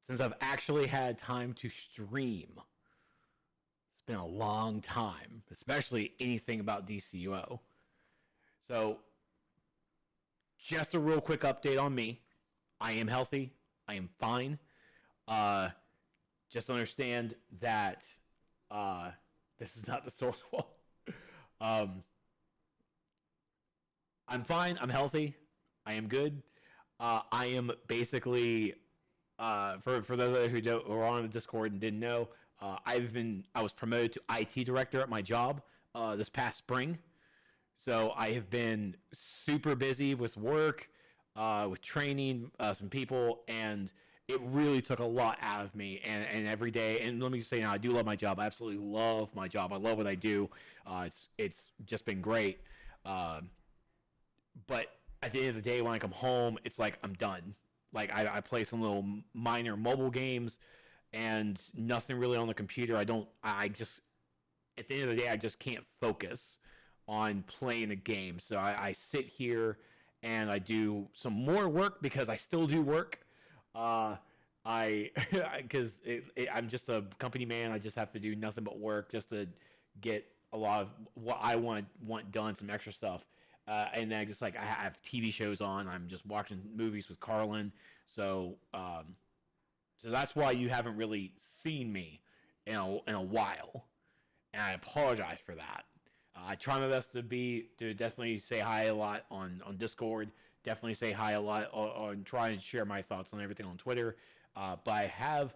since I've actually had time to stream. It's been a long time, especially anything about DCUO. So, just a real quick update on me. I am healthy. I am fine. Uh, just understand that this is not the source wall. Um, I'm fine. I'm healthy. I am good. I am basically for those who don't who are on the Discord and didn't know, I was promoted to IT director at my job this past spring. So I have been super busy with work, with training some people, and it really took a lot out of me. And every day, and let me just say now, I do love my job. I absolutely love my job. I love what I do. It's just been great. Uh, but at the end of the day, when I come home, it's like I'm done. Like I play some little minor mobile games, and nothing really on the computer. I don't. I just at the end of the day, I just can't focus on playing a game. So I sit here and I do some more work because I still do work. Uh, I because I'm just a company man. I just have to do nothing but work just to get a lot of what I want done, some extra stuff. And then just like I have TV shows on, I'm just watching movies with Carlin. So so that's why you haven't really seen me in a while, and I apologize for that. I try my best to definitely say hi a lot on Discord. Definitely say hi a lot on trying to share my thoughts on everything on Twitter. But I have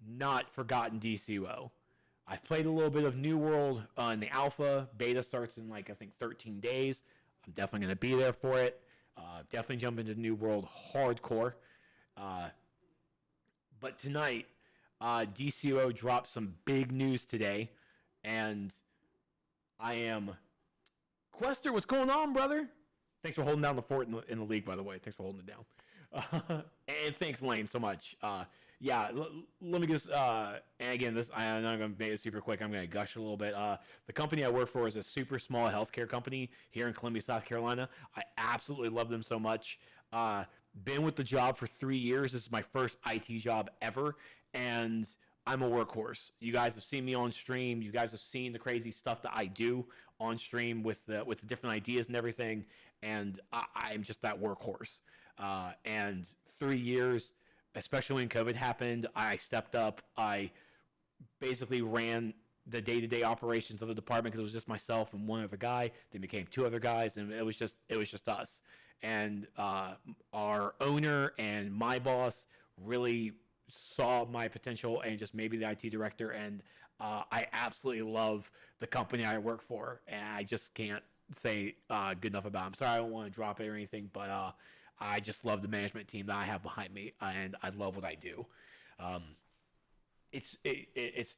not forgotten DCUO. I've played a little bit of New World in the alpha. Beta starts in like I think 13 days. I'm definitely going to be there for it. Definitely jump into New World hardcore. Uh, but tonight, DCUO dropped some big news today, and I am Quester. What's going on, brother? Thanks for holding down the fort in the league, by the way. Thanks for holding it down. And thanks, Lane, so much. Yeah, let me just. And again, I'm not going to make it super quick. I'm going to gush a little bit. The company I work for is a super small healthcare company here in Columbia, South Carolina. I absolutely love them so much. Been with the job for 3 years. This is my first IT job ever, and I'm a workhorse. You guys have seen me on stream. You guys have seen the crazy stuff that I do on stream with the different ideas and everything. And I'm just that workhorse. And 3 years, especially when COVID happened, I stepped up. I basically ran the day-to-day operations of the department because it was just myself and one other guy. Then became two other guys, and it was just us. And our owner and my boss really saw my potential and just made me the IT director. And I absolutely love the company I work for, and I just can't say good enough about them. Sorry, I don't want to drop it or anything, but I just love the management team that I have behind me, and I love what I do. Um, it's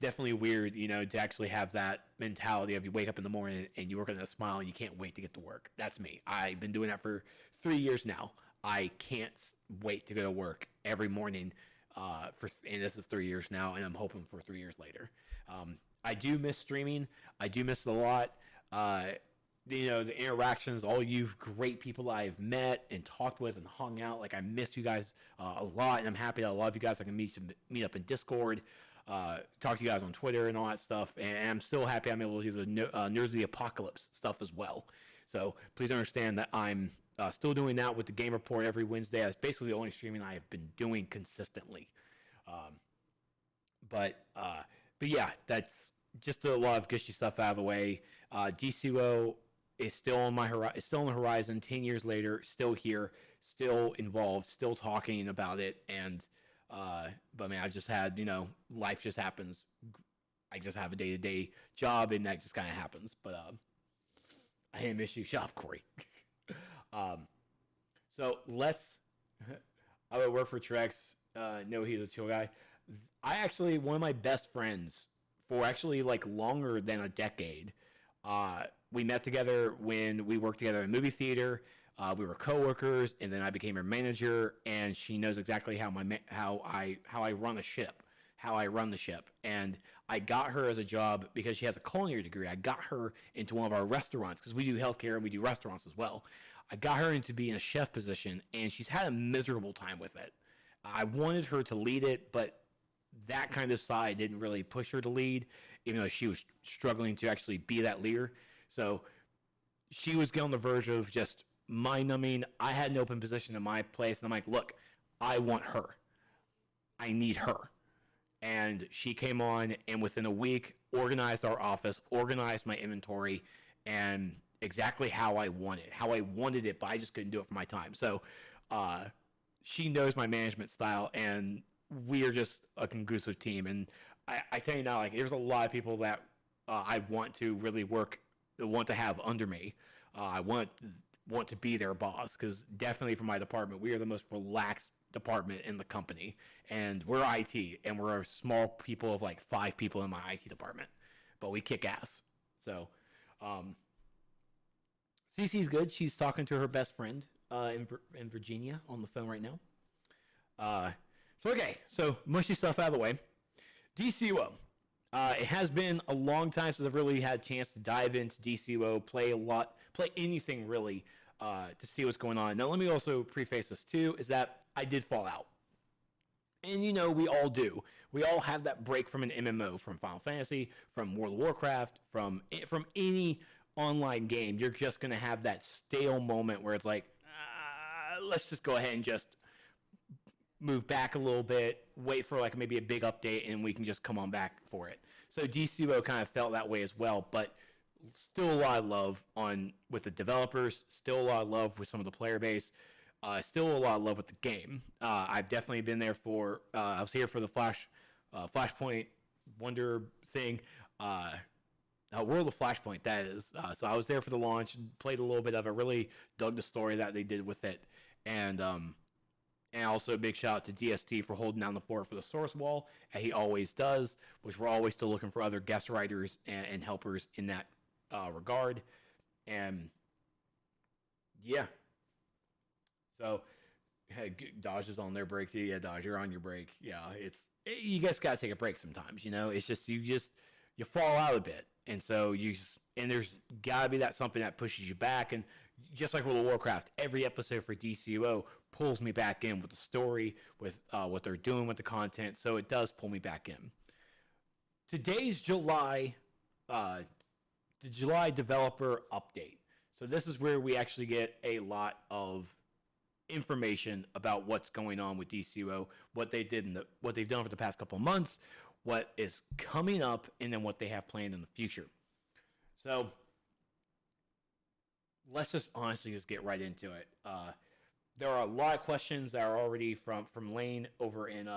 definitely weird, to actually have that mentality of you wake up in the morning and you work on a smile and you can't wait to get to work. That's me. I've been doing that for 3 years now. I can't wait to go to work every morning. And this is 3 years now, and I'm hoping for 3 years later. I do miss streaming. I do miss it a lot. Uh, the interactions, all you great people I've met and talked with and hung out. Like I missed you guys a lot, and I'm happy that a lot of you guys I can meet up in Discord, talk to you guys on Twitter and all that stuff. And I'm still happy I'm able to do the Nerds of the Apocalypse stuff as well. So please understand that I'm still doing that with the Game Report every Wednesday. That's basically the only streaming I have been doing consistently. Um, but yeah, that's just a lot of gushy stuff out of the way. DCUO is still on it's still on the horizon. 10 years later, still here, still involved, still talking about it. And but man, I just had life just happens. I just have a day-to-day job, and that just kind of happens. But I didn't miss you, shop Corey. um, so let's. I would work for Trex. No, he's a chill guy. One of my best friends for actually like longer than a decade. We met together when we worked together in movie theater. We were coworkers, and then I became her manager. And she knows exactly how I run a ship, how I run the ship. And I got her as a job because she has a culinary degree. I got her into one of our restaurants because we do healthcare and we do restaurants as well. I got her into being a chef position, and she's had a miserable time with it. I wanted her to lead it, but that kind of side didn't really push her to lead, even though she was struggling to actually be that leader. So she was on the verge of just mind numbing. I had an open position in my place, and I'm like, look, I want her. I need her. And she came on, and within a week, organized our office, organized my inventory, and exactly how I wanted it, but I just couldn't do it for my time. So she knows my management style, and we are just a conclusive team. And I tell you now, like, there's a lot of people that I want to really want to have under me. I want to be their boss, because definitely for my department, we are the most relaxed department in the company, and we're IT, and we're a small people of like 5 people in my IT department, but we kick ass. So Cece's good. She's talking to her best friend in Virginia on the phone right now. So mushy stuff out of the way. DCUO. It has been a long time since I've really had a chance to dive into DCUO, play anything really, to see what's going on. Now, let me also preface this too, is that I did fall out. And we all do. We all have that break from an MMO, from Final Fantasy, from World of Warcraft, from any online game. You're just going to have that stale moment where it's like, let's just go ahead and just move back a little bit, wait for like maybe a big update, and we can just come on back for it. So DCUO kind of felt that way as well, but still a lot of love with the developers, still a lot of love with some of the player base, still a lot of love with the game. I've definitely been there I was here for the Flashpoint Wonder thing, World of Flashpoint, that is. So I was there for the launch, played a little bit of it, really dug the story that they did with it, and also a big shout out to DST for holding down the fort for the source wall, and he always does, which we're always still looking for other guest writers and helpers in that regard. And yeah, so Dodge is on their break too. Yeah, Dodge, you're on your break. Yeah, you guys gotta take a break sometimes. It's just you fall out a bit, and so there's gotta be something that pushes you back. And just like World of Warcraft, every episode for DCUO pulls me back in with the story, with what they're doing with the content. So it does pull me back in. Today's the July developer update. So this is where we actually get a lot of information about what's going on with DCUO, what they've done for the past couple of months, what is coming up, and then what they have planned in the future. So let's just honestly just get right into it. There are a lot of questions that are already from Lane over in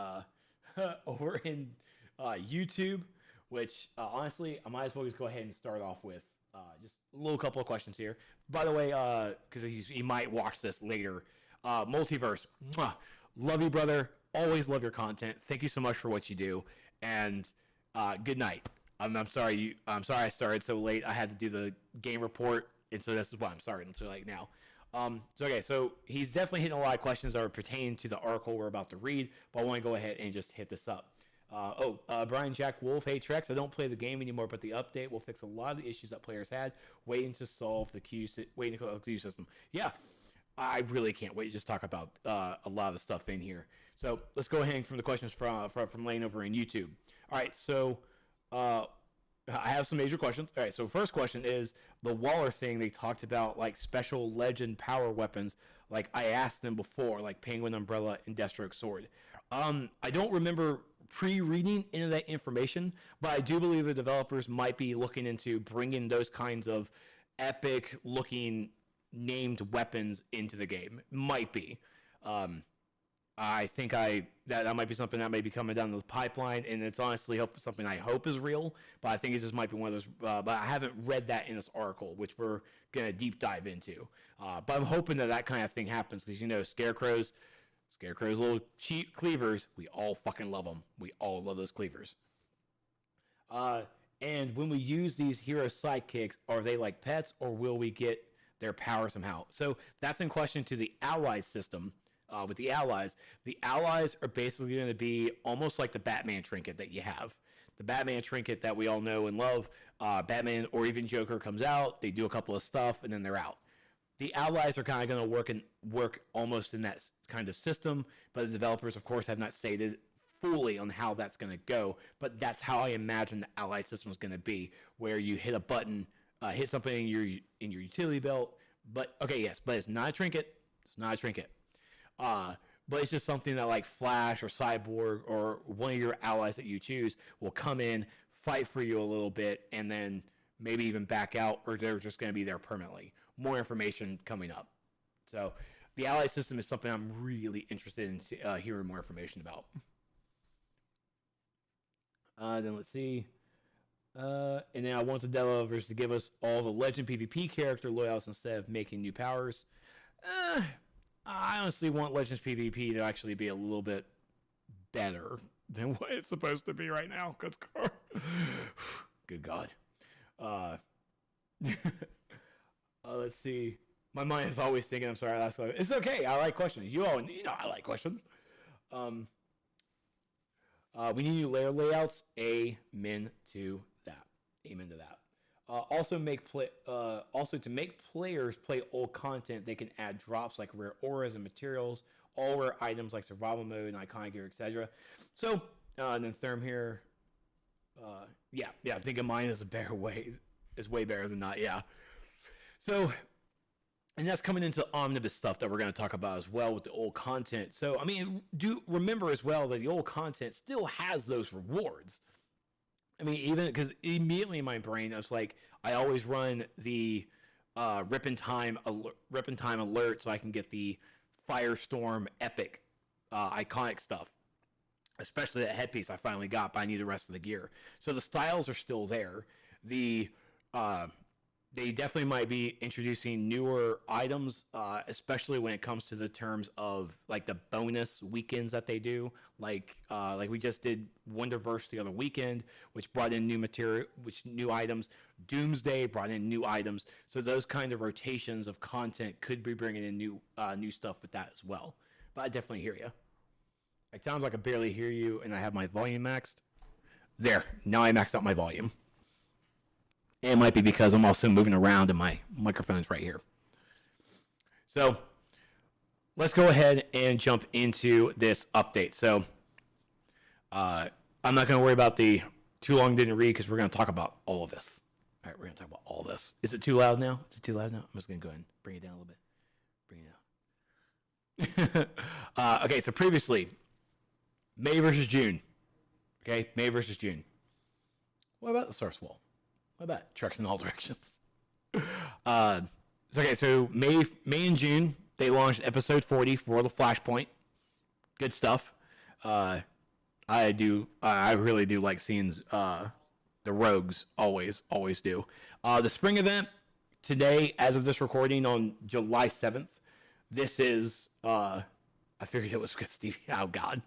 YouTube, which honestly I might as well just go ahead and start off with just a little couple of questions here. By the way, because he might watch this later, Multiverse, love you, brother. Always love your content. Thank you so much for what you do, and good night. I'm sorry I started so late. I had to do the game report, and so this is why I'm starting so late now. So he's definitely hitting a lot of questions that are pertaining to the article we're about to read, but I want to go ahead and just hit this up. Brian Jack Wolf, hey Trex, I don't play the game anymore, but the update will fix a lot of the issues that players had waiting to solve the queue system. Yeah, I really can't wait to just talk about a lot of the stuff in here. So let's go ahead from the questions from Lane over in YouTube. All right, so I have some major questions. All right, so first question is the Waller thing. They talked about like special legend power weapons. Like I asked them before, like Penguin Umbrella and Deathstroke Sword. I don't remember pre-reading into that information, but I do believe the developers might be looking into bringing those kinds of epic-looking named weapons into the game. Might be. I think that might be something that may be coming down the pipeline, and it's honestly something I hope is real, but I think it just might be one of those, but I haven't read that in this article, which we're going to deep dive into. But I'm hoping that kind of thing happens, because, Scarecrow's little cheap cleavers, we all fucking love them. We all love those cleavers. And when we use these hero sidekicks, are they like pets, or will we get their power somehow? So that's in question to the allied system. With the allies are basically going to be almost like the Batman trinket that you have. The Batman trinket that we all know and love. Batman or even Joker comes out, they do a couple of stuff, and then they're out. the allies are kind of going to work almost in that kind of system, but the developers, of course, have not stated fully on how that's going to go. But that's how I imagine the allied system is going to be, where you hit a button, hit something in your utility belt. But okay, yes, but it's not a trinket. It's not a trinket. But it's just something that like Flash or Cyborg or one of your allies that you choose will come in, fight for you a little bit, and then maybe even back out, or they're just going to be there permanently. More information coming up. So the allied system is something I'm really interested in hearing more information about. Then let's see. And then I want the developers to give us all the Legend PvP character loyouts instead of making new powers. I honestly want Legends PvP to actually be a little bit better than what it's supposed to be right now. Good God. Let's see. My mind is always thinking. I'm sorry. It's okay. I like questions. You know I like questions. We need new layer layouts. Amen to that. Amen to that. Also to make players play old content, they can add drops like rare auras and materials, all rare items like survival mode and iconic gear, etc. So, and then Therm here. Yeah. I think of mine is a better way. Is way better than not. Yeah. So, and that's coming into omnibus stuff that we're going to talk about as well with the old content. So, I mean, do remember as well that the old content still has those rewards. I mean, even because immediately in my brain, I was like, I always run the rip in time alert so I can get the Firestorm epic iconic stuff, especially that headpiece I finally got, but I need the rest of the gear. So the styles are still there. They definitely might be introducing newer items, especially when it comes to the terms of like the bonus weekends that they do. Like we just did Wonderverse the other weekend, which brought in new material, new items. Doomsday brought in new items. So those kind of rotations of content could be bringing in new stuff with that as well. But I definitely hear you. It sounds like I barely hear you, and I have my volume maxed. There, now I maxed out my volume. It might be because I'm also moving around and my microphone's right here. So let's go ahead and jump into this update. So I'm not going to worry about the too long didn't read because we're going to talk about all of this. All right, we're going to talk about all this. Is it too loud now? Is it too loud now? I'm just going to go ahead and bring it down a little bit. Bring it down. Okay, so previously, May versus June. Okay, May versus June. What about the source wall? What about Trex in all directions? Okay, so May and June, they launched episode 40 for World of Flashpoint. Good stuff. I really do like seeing the rogues. Always do. The spring event today, as of this recording on July 7th, this is I figured it was because Stevie. Oh God!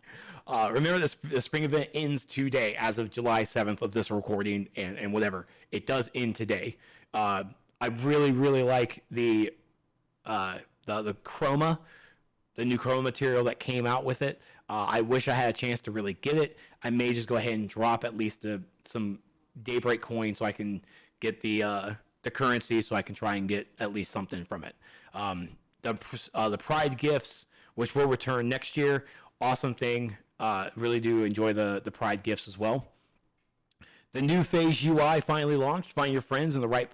Remember, the spring event ends today, as of July 7th of this recording, and whatever it does end today. I really like the chroma, the new chroma material that came out with it. I wish I had a chance to really get it. I may just go ahead and drop at least some Daybreak coins so I can get the currency, so I can try and get at least something from it. The Pride gifts, which will return next year. Awesome thing. Really do enjoy the Pride gifts as well. The new phase UI finally launched. Find your friends in the right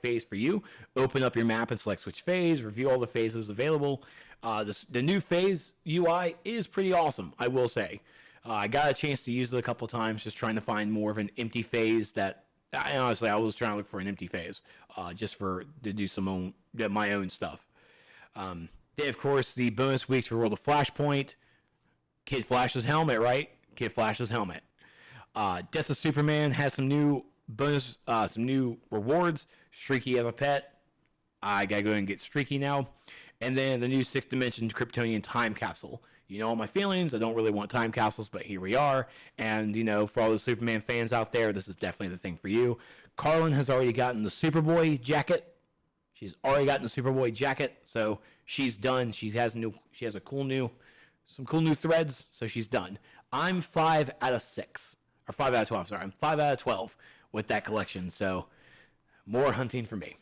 phase for you. Open up your map and select switch phase. Review all the phases available. The new phase UI is pretty awesome, I will say. I got a chance to use it a couple times, just trying to find more of an empty phase that. Honestly, I was trying to look for an empty phase, just to do my own stuff. Then, of course, the bonus weeks for World of Flashpoint. Kid Flash's helmet, right? Kid Flash's helmet. Death of Superman has some new bonus, some new rewards. Streaky as a pet. I gotta go ahead and get Streaky now. And then the new 6th Dimension Kryptonian time capsule. You know all my feelings. I don't really want time capsules, but here we are. And, for all the Superman fans out there, this is definitely the thing for you. Carlin has already gotten the Superboy jacket. She's already gotten the Superboy jacket, so she's done. She has some cool new threads, so she's done. I'm 5 out of 6. Or 5 out of 12, sorry. I'm 5 out of 12 with that collection, so more hunting for me.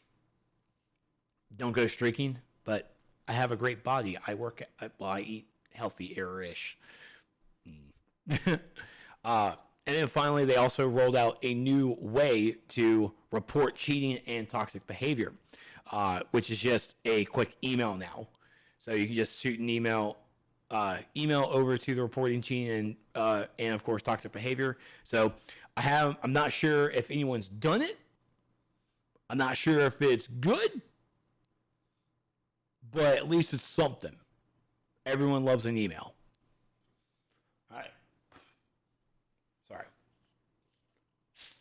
don't go streaking, but I have a great body. I eat healthy-ish. And then finally, they also rolled out a new way to report cheating and toxic behavior, which is just a quick email now. So you can just shoot an email over to the reporting cheating and of course toxic behavior. So I'm not sure if anyone's done it. I'm not sure if it's good, but at least it's something. Everyone loves an email. All right. Sorry.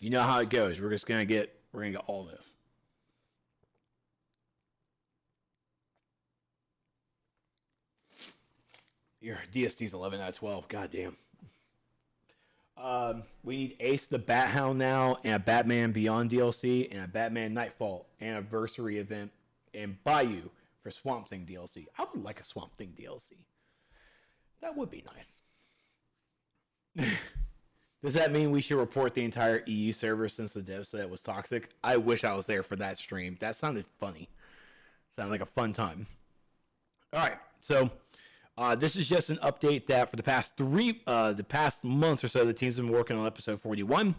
You know how it goes. We're gonna get all this. Your DST's 11 out of 12. God damn. We need Ace the Bat Hound now, and a Batman Beyond DLC, and a Batman Nightfall anniversary event, and Bayou for Swamp Thing DLC. I would like a Swamp Thing DLC. That would be nice. Does that mean we should report the entire EU server since the dev said it was toxic? I wish I was there for that stream. That sounded funny. Sounded like a fun time. All right, so this is just an update that for the past month or so, the team's been working on episode 41.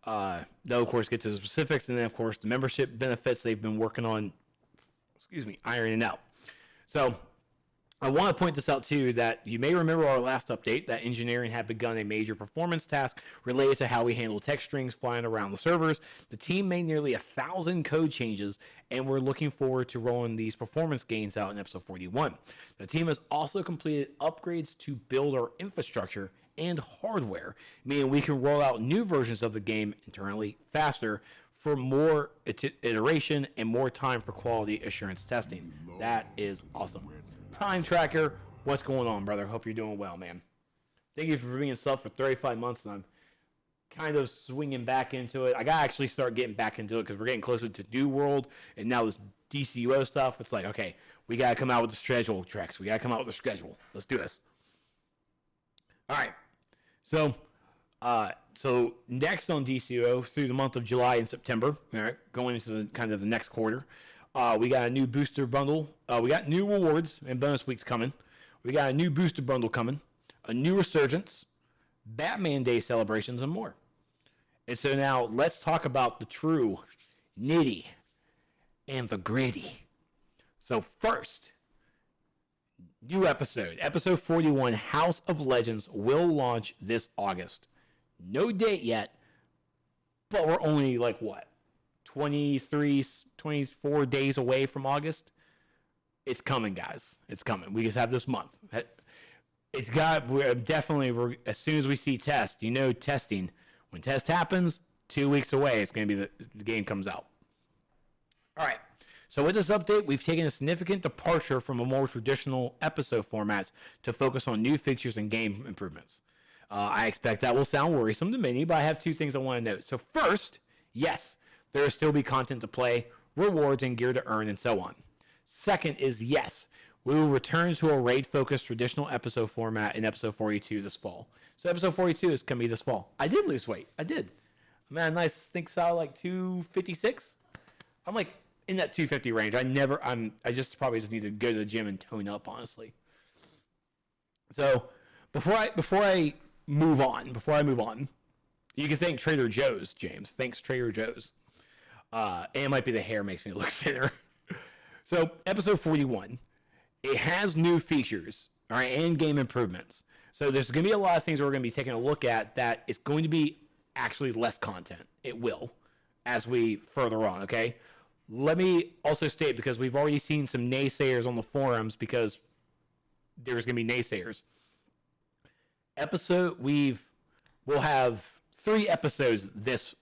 They'll of course get to the specifics, and then of course the membership benefits they've been working on. Ironing out. So I want to point this out too, that you may remember our last update that engineering had begun a major performance task related to how we handle text strings flying around the servers. The team made nearly 1,000 code changes, and we're looking forward to rolling these performance gains out in episode 41. The team has also completed upgrades to build our infrastructure and hardware, meaning we can roll out new versions of the game internally faster for more iteration and more time for quality assurance testing. That is awesome. Time Tracker, what's going on, brother? Hope you're doing well, man. Thank you for being sub for 35 months, and I'm kind of swinging back into it. I got to actually start getting back into it because we're getting closer to New World, and now this DCUO stuff. It's like, okay, we got to come out with the schedule, Trex. We got to come out with the schedule. Let's do this. All right. So next on DCUO through the month of July and September, all right, going into the next quarter, we got a new booster bundle. We got new rewards and bonus weeks coming. We got a new booster bundle coming, a new resurgence, Batman Day celebrations, and more. And so now let's talk about the true nitty and the gritty. So first, new episode 41, House of Legends, will launch this August. No date yet, but we're only 23, 24 days away from August. It's coming, guys. It's coming. We just have this month. We're as soon as we see test, testing. When test happens, 2 weeks away, it's going to be the game comes out. All right. So with this update, we've taken a significant departure from a more traditional episode formats to focus on new features and game improvements. I expect that will sound worrisome to many, but I have two things I want to note. So first, yes, there will still be content to play, rewards, and gear to earn, and so on. Second is yes, we will return to a raid-focused traditional episode format in episode 42 this fall. So episode 42 is going to be this fall. I did lose weight. I did. I'm at a nice, think solid 256. I'm in that 250 range. I just probably need to go to the gym and tone up, honestly. So before I move on, you can thank Trader Joe's, James. Thanks, Trader Joe's. And it might be the hair makes me look thinner. So episode 41, it has new features, all right, and game improvements. So there's going to be a lot of things we're going to be taking a look at that it's going to be actually less content. It will, as we further on, okay? Let me also state, because we've already seen some naysayers on the forums, because there's going to be naysayers. We'll have 3 episodes this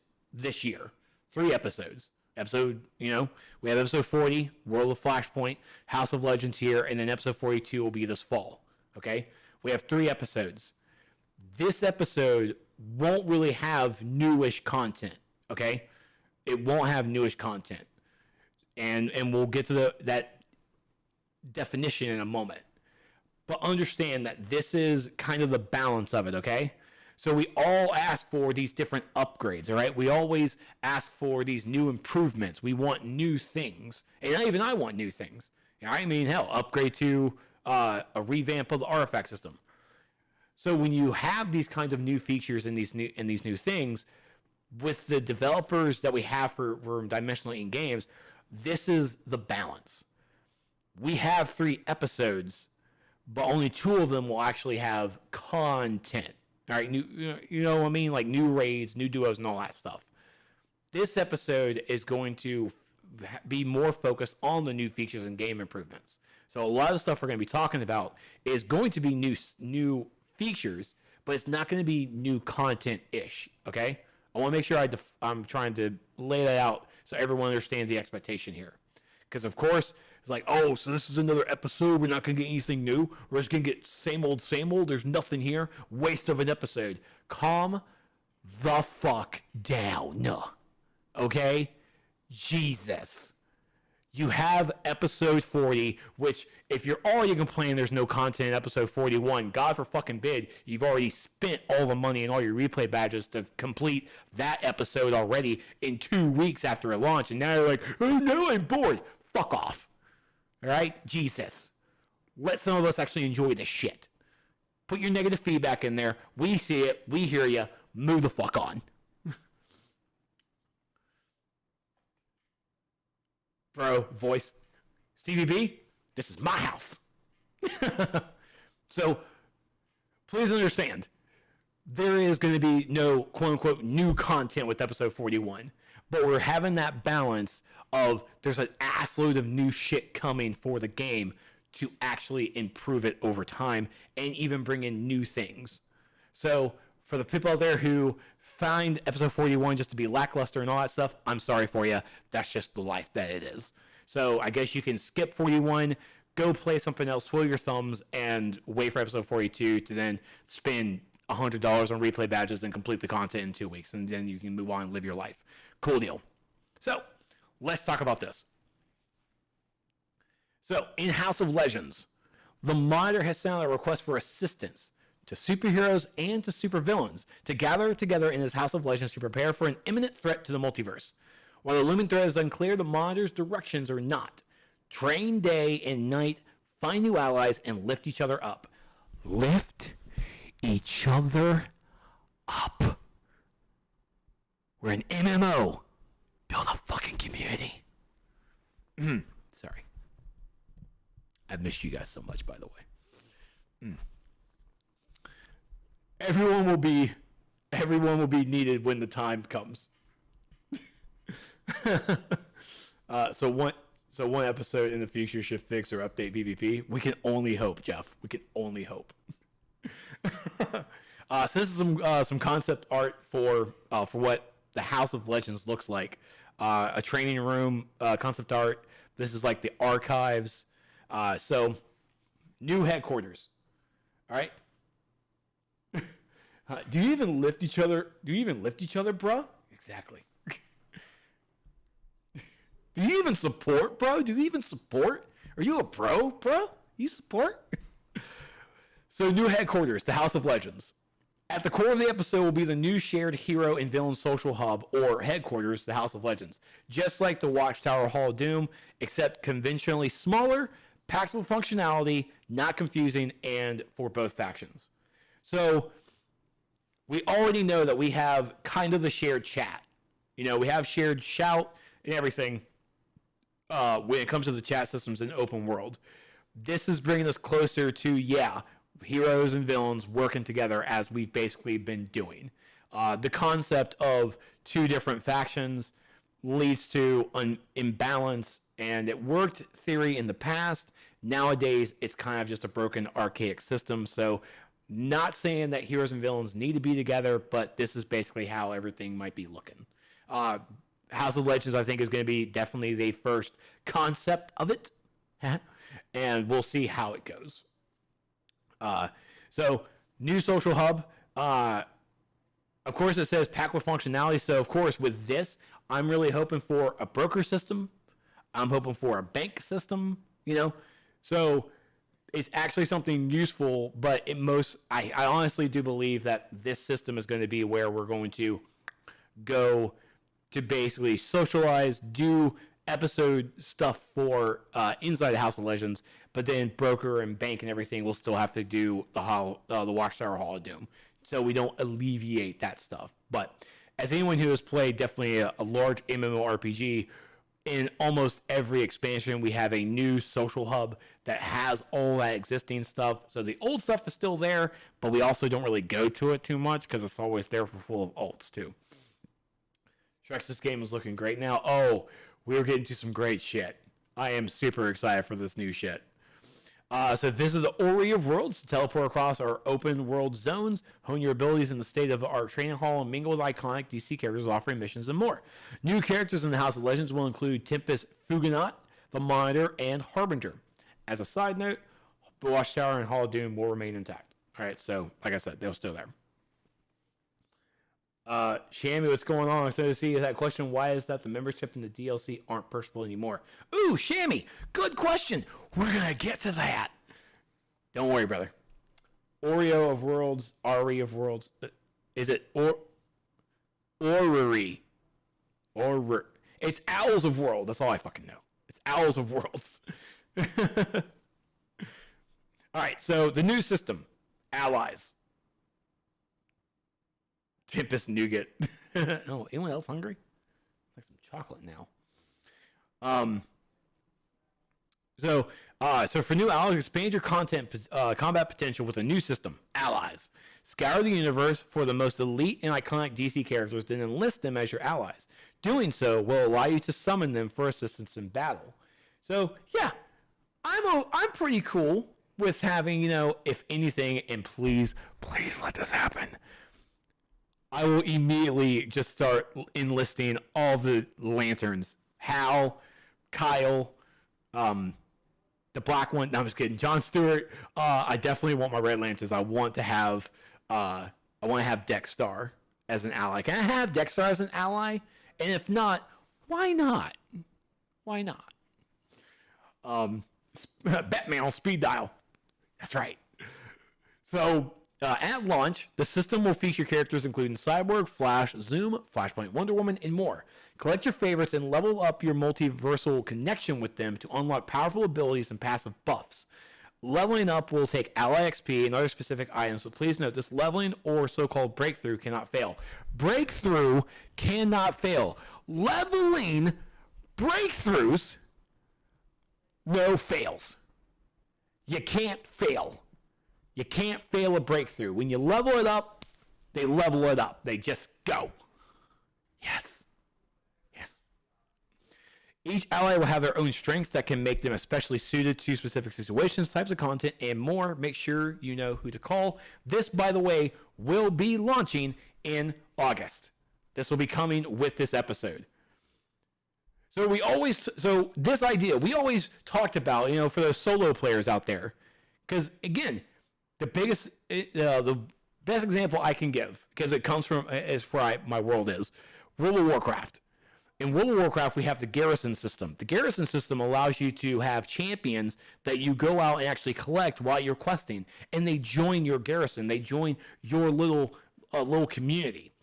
year. 3 episodes. We have episode 40, World of Flashpoint, House of Legends here, and then episode 42 will be this fall. Okay? We have 3 episodes. This episode won't really have newish content. Okay? It won't have newish content. And we'll get to that definition in a moment. But understand that this is kind of the balance of it, okay? So we all ask for these different upgrades, all right? We always ask for these new improvements. We want new things. And even I want new things. I mean, hell, upgrade to a revamp of the artifact system. So when you have these kinds of new features and these new things, with the developers that we have for Dimensional in games, this is the balance. We have 3 episodes, but only 2 of them will actually have content. All right, you know what I mean? Like new raids, new duos, and all that stuff. This episode is going to be more focused on the new features and game improvements. So a lot of the stuff we're going to be talking about is going to be new features, but it's not going to be new content-ish, okay? I want to make sure I'm trying to lay that out so everyone understands the expectation here. Because, of course, it's like, oh, so this is another episode. We're not going to get anything new. We're just going to get same old, same old. There's nothing here. Waste of an episode. Calm the fuck down. Okay? Jesus. You have episode 40, which if you're already complaining there's no content in episode 41, God for fucking bid, you've already spent all the money and all your replay badges to complete that episode already in 2 weeks after it launched. And now you're like, oh no, I'm bored. Fuck off. All right? Jesus. Let some of us actually enjoy this shit. Put your negative feedback in there. We see it. We hear you. Move the fuck on. Bro, voice. Stevie B, this is my house. So, please understand, there is going to be no quote-unquote new content with episode 41. But we're having that balance of there's an assload of new shit coming for the game to actually improve it over time and even bring in new things. So, for the people out there who find episode 41 just to be lackluster and all that stuff, I'm sorry for you. That's just the life that it is. So I guess you can skip 41, go play something else, twiddle your thumbs, and wait for episode 42 to then spend $100 on replay badges and complete the content in 2 weeks, and then you can move on and live your life. Cool deal. So let's talk about this. So in House of Legends, the monitor has sent out a request for assistance to superheroes and to supervillains to gather together in his House of Legends to prepare for an imminent threat to the multiverse. While the looming threat is unclear, the monitor's directions are not. Train day and night, find new allies, and lift each other up. Lift each other up. We're an MMO. Build a fucking community. Sorry. I've missed you guys so much, by the way. Everyone will be needed when the time comes. So one episode in the future should fix or update PvP. We can only hope, Jeff. We can only hope. So this is some concept art for what the House of Legends looks like. A training room concept art. This is like the archives. So new headquarters. All right. Do you even lift each other? Bro? Exactly. Do you even support, bro? Do you even support? Are you a bro? You support? So, new headquarters, the House of Legends. At the core of the episode will be the new shared hero and villain social hub, or headquarters, the House of Legends. Just like the Watchtower Hall of Doom, except conventionally smaller, packed with functionality, not confusing, and for both factions. So, we already know that we have kind of the shared chat. You know, we have shared shout and everything when it comes to the chat systems in open world. This is bringing us closer to, heroes and villains working together as we've basically been doing. The concept of 2 different factions leads to an imbalance, and it worked theory in the past. Nowadays, it's kind of just a broken archaic system. So, not saying that heroes and villains need to be together, but this is basically how everything might be looking. House of Legends, I think, is going to be definitely the first concept of it. And we'll see how it goes. So, new social hub. Of course, it says packed with functionality. So, of course, with this, I'm really hoping for a broker system. I'm hoping for a bank system, So, it's actually something useful, but I honestly do believe that this system is going to be where we're going to go to basically socialize, do episode stuff for inside the House of Legends, but then broker and bank and everything will still have to do the Watchtower Hall of Doom, so we don't alleviate that stuff. But as anyone who has played definitely a large MMORPG, in almost every expansion we have a new social hub that has all that existing stuff. So the old stuff is still there, but we also don't really go to it too much because it's always there for full of alts too. Trex, this game is looking great now. Oh, we're getting to some great shit. I am super excited for this new shit. So visit the Ui of Worlds to teleport across our open world zones, hone your abilities in the state-of-the-art training hall, and mingle with iconic DC characters offering missions and more. New characters in the House of Legends will include Tempest Fugonaut, the Monitor, and Harbinger. As a side note, the Watchtower and Hall of Doom will remain intact. All right, so like I said, they're still there. Shammy, what's going on? So to see that question, why is that the membership and the DLC aren't purchasable anymore? Ooh, Shammy, good question. We're gonna get to that. Don't worry, brother. Oreo of Worlds, Ari of Worlds. Is it Orrery? It's Owls of World. That's all I fucking know. It's Owls of Worlds. All right, so the new system, Allies. Tempest Nougat. Oh, anyone else hungry? Like some chocolate now. So for new allies, expand your combat potential with a new system, Allies. Scour the universe for the most elite and iconic DC characters, then enlist them as your allies. Doing so will allow you to summon them for assistance in battle. So yeah, I'm pretty cool with having, if anything, and please let this happen. I will immediately just start enlisting all the lanterns. Hal, Kyle, the black one. No, I'm just kidding. John Stewart. I definitely want my red lanterns. I want to have Dexstar as an ally. Can I have Dexstar as an ally? And if not, why not? Why not? Batman on speed dial. That's right. So. At launch, the system will feature characters including Cyborg, Flash, Zoom, Flashpoint, Wonder Woman, and more. Collect your favorites and level up your multiversal connection with them to unlock powerful abilities and passive buffs. Leveling up will take ally XP and other specific items, but please note this leveling or so-called breakthrough cannot fail. Breakthrough cannot fail. Leveling breakthroughs, no fails. You can't fail. You can't fail a breakthrough. When you level it up, they level it up. They just go. Yes. Yes. Each ally will have their own strengths that can make them especially suited to specific situations, types of content, and more. Make sure you know who to call. This, by the way, will be launching in August. This will be coming with this episode. So this idea, we always talked about, for those solo players out there. Because, again, the best example I can give, because it comes from, is where my world is, World of Warcraft. In World of Warcraft, we have the Garrison System. The Garrison System allows you to have champions that you go out and actually collect while you're questing, and they join your garrison. They join your little community.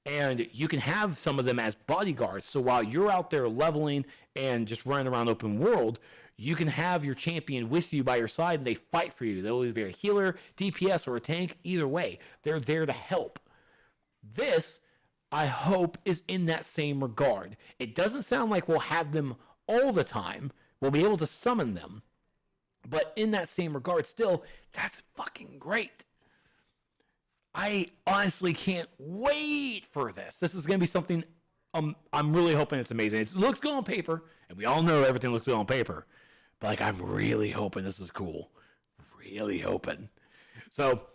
And you can have some of them as bodyguards. So while you're out there leveling and just running around open world, you can have your champion with you by your side, and they fight for you. They'll either be a healer, DPS, or a tank. Either way, they're there to help. This, I hope, is in that same regard. It doesn't sound like we'll have them all the time. We'll be able to summon them. But in that same regard, still, that's fucking great. I honestly can't wait for this. This is going to be something I'm really hoping it's amazing. It looks good on paper, and we all know everything looks good on paper. But I'm really hoping this is cool. Really hoping. So,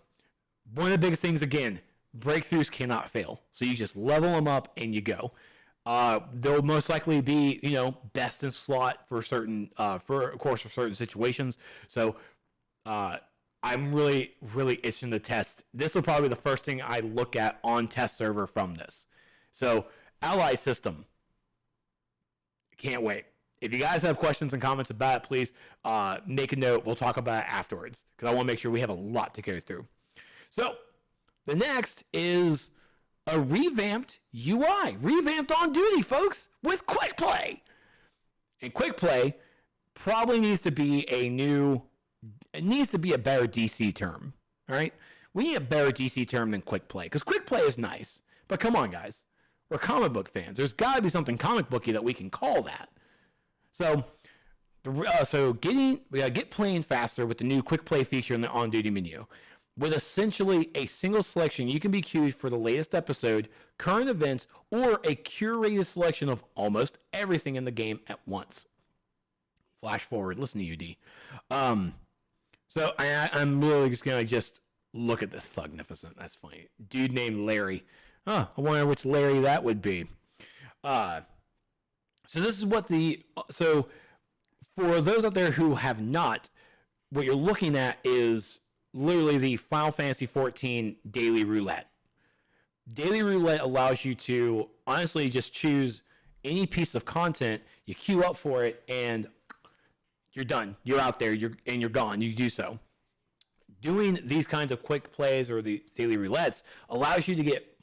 one of the biggest things, again, breakthroughs cannot fail. So you just level them up and you go. There'll most likely be, best in slot for certain, for certain situations. So, I'm really, really itching to test. This will probably be the first thing I look at on test server from this. So, Ally System. Can't wait. If you guys have questions and comments about it, please make a note. We'll talk about it afterwards because I want to make sure we have a lot to go through. So the next is a revamped UI, revamped on duty, folks, with quick play. And quick play probably needs to be a better DC term. All right, we need a better DC term than quick play because quick play is nice, but come on, guys, we're comic book fans. There's got to be something comic booky that we can call that. So, we gotta get playing faster with the new quick play feature in the on-duty menu. With essentially a single selection, you can be queued for the latest episode, current events, or a curated selection of almost everything in the game at once. Flash forward, listen to you, D. So I'm really just gonna look at this thugnificent. That's funny. Dude named Larry. I wonder which Larry that would be. So this is so for those out there who have not, what you're looking at is literally the Final Fantasy XIV Daily Roulette. Daily Roulette allows you to honestly just choose any piece of content, you queue up for it, and you're done. You're out there, you're gone. You do so. Doing these kinds of quick plays or the daily roulettes allows you to get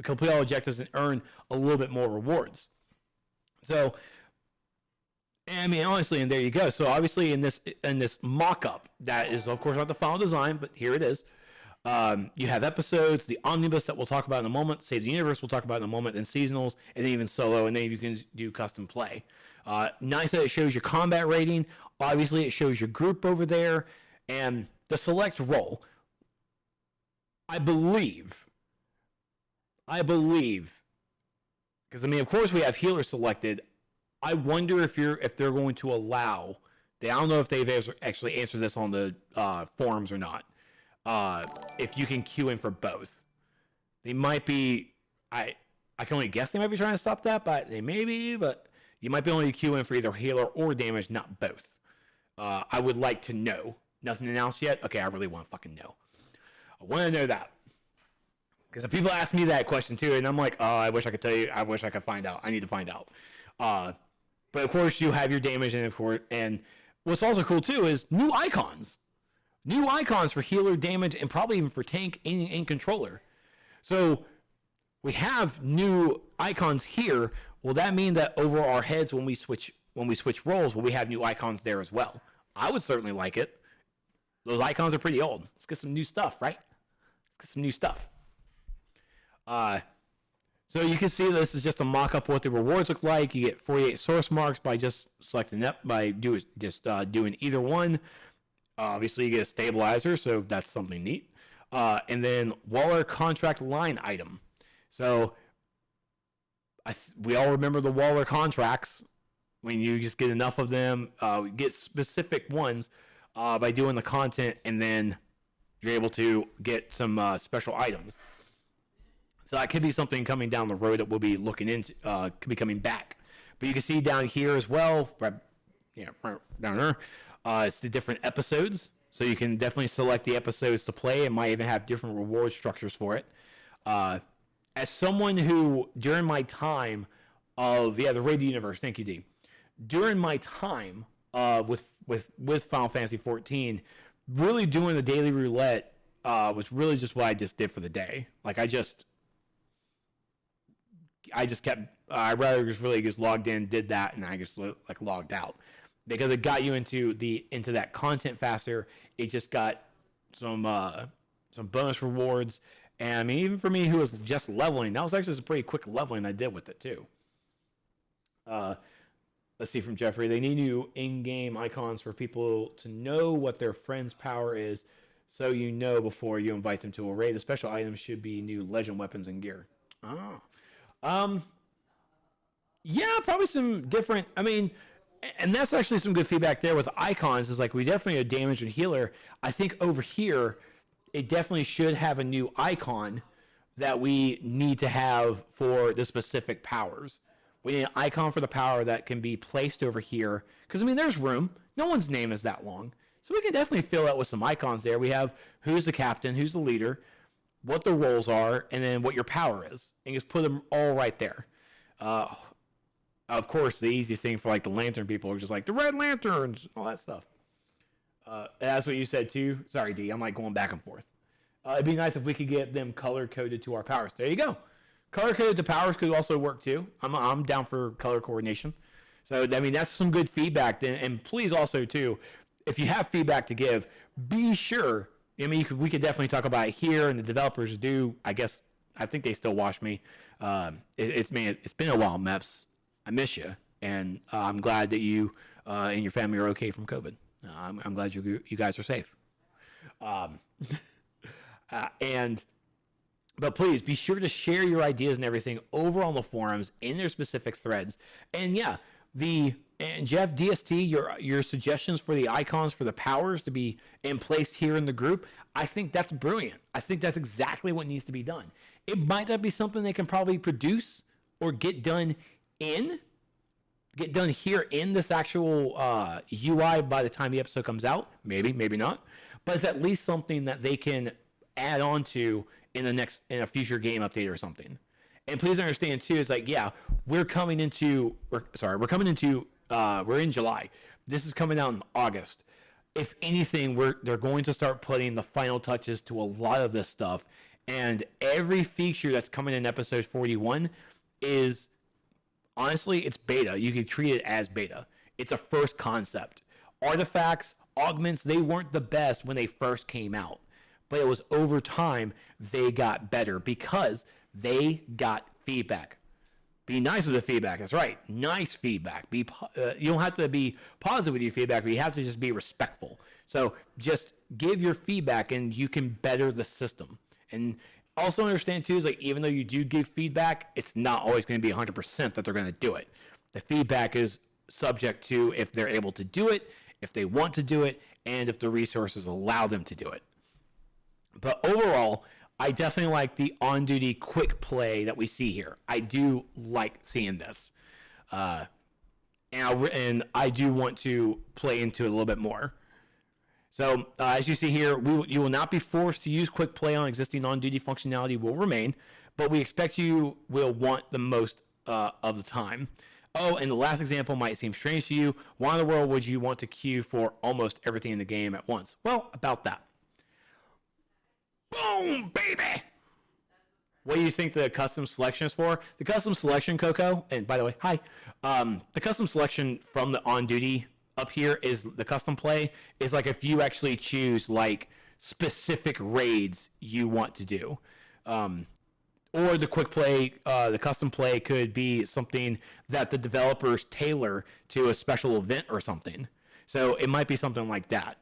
complete all objectives and earn a little bit more rewards. So, I mean, honestly, and there you go. So, obviously, in this mock-up, that is, of course, not the final design, but here it is. You have episodes, the omnibus that we'll talk about in a moment, Save the Universe we'll talk about in a moment, and seasonals, and then even solo, and then you can do custom play. Nice that it shows your combat rating. Obviously, it shows your group over there, and the select role. I believe, because I mean, of course, we have healer selected. I wonder if they're going to allow. I don't know if they've actually answered this on the forums or not. If you can queue in for both, they might be. I can only guess they might be trying to stop that, but they may be. But you might be only queue in for either healer or damage, not both. I would like to know. Nothing announced yet. Okay, I really want to fucking know. I want to know that. Because people ask me that question too, and I'm like, oh, I wish I could tell you. I wish I could find out. I need to find out. But of course, you have your damage, and of course, and what's also cool too is new icons. New icons for healer, damage, and probably even for tank and controller. So we have new icons here. Will that mean that over our heads when we switch roles, will we have new icons there as well? I would certainly like it. Those icons are pretty old. Let's get some new stuff, right? Let's get some new stuff. So you can see this is just a mock-up of what the rewards look like. You get 48 source marks by just selecting that, by doing either one. Obviously, you get a stabilizer, so that's something neat. And then Waller contract line item. So we all remember the Waller contracts. When you just get enough of them, get specific ones by doing the content, and then you're able to get some special items. So that could be something coming down the road that we'll be looking into, could be coming back. But you can see down here as well, down there, it's the different episodes. So you can definitely select the episodes to play. It might even have different reward structures for it. As someone who, during my time of, the Radio Universe, thank you, D. During my time with Final Fantasy XIV, really doing the daily roulette was really just what I just did for the day. Like, I rather just really just logged in, did that, and I just like logged out because it got you into that content faster. It just got some bonus rewards, and I mean, even for me who was just leveling, that was actually some pretty quick leveling I did with it too. Let's see from Jeffrey. They need new in-game icons for people to know what their friend's power is, so you know before you invite them to a raid. The special items should be new legend weapons and gear. Yeah, probably some different. I mean, and that's actually some good feedback there with icons. Is like we definitely a damage and healer. I think over here, it definitely should have a new icon that we need to have for the specific powers. We need an icon for the power that can be placed over here. Because, I mean, there's room. No one's name is that long. So we can definitely fill out with some icons there. We have who's the captain, who's the leader, what the roles are, and then what your power is. And just put them all right there. I Of course, the easiest thing for like the lantern people are just like the red lanterns, all that stuff. That's what you said too. Sorry, D. I'm like going back and forth. It'd be nice if we could get them color coded to our powers. There you go. Color coded to powers could also work too. I'm down for color coordination. So I mean that's some good feedback. And please also too, if you have feedback to give, be sure. I mean we could definitely talk about it here, and the developers do. I think they still watch me. It's been a while, Meps. I miss you, and I'm glad that you and your family are okay from COVID. I'm glad you guys are safe. But please be sure to share your ideas and everything over on the forums in their specific threads. And yeah, and Jeff DST, your suggestions for the icons for the powers to be in place here in the group, I think that's brilliant. I think that's exactly what needs to be done. It might not be something they can probably produce or get done here in this actual UI by the time the episode comes out. Maybe not. But it's at least something that they can add on to in a future game update or something. And please understand too, it's like, yeah, we're in July. This is coming out in August. If anything, they're going to start putting the final touches to a lot of this stuff. And every feature that's coming in episode 41 is, honestly, it's beta. You can treat it as beta. It's a first concept. Artifacts, augments, they weren't the best when they first came out. But it was over time they got better because they got feedback. Be nice with the feedback. That's right. Nice feedback. You don't have to be positive with your feedback, but you have to just be respectful. So just give your feedback and you can better the system. And also understand too is like even though you do give feedback, it's not always going to be 100% that they're going to do it. The feedback is subject to if they're able to do it, if they want to do it, and if the resources allow them to do it. But overall, I definitely like the on-duty quick play that we see here. I do like seeing this. And I do want to play into it a little bit more. So as you see here, you will not be forced to use quick play on existing on-duty functionality will remain, but we expect you will want the most of the time. Oh, and the last example might seem strange to you. Why in the world would you want to queue for almost everything in the game at once? Well, about that. Boom, baby! What do you think the custom selection is for? The custom selection, Coco, and by the way, hi. The custom selection from the on-duty up here is the custom play is like if you actually choose like specific raids you want to do. Or the quick play, the custom play could be something that the developers tailor to a special event or something. So it might be something like that,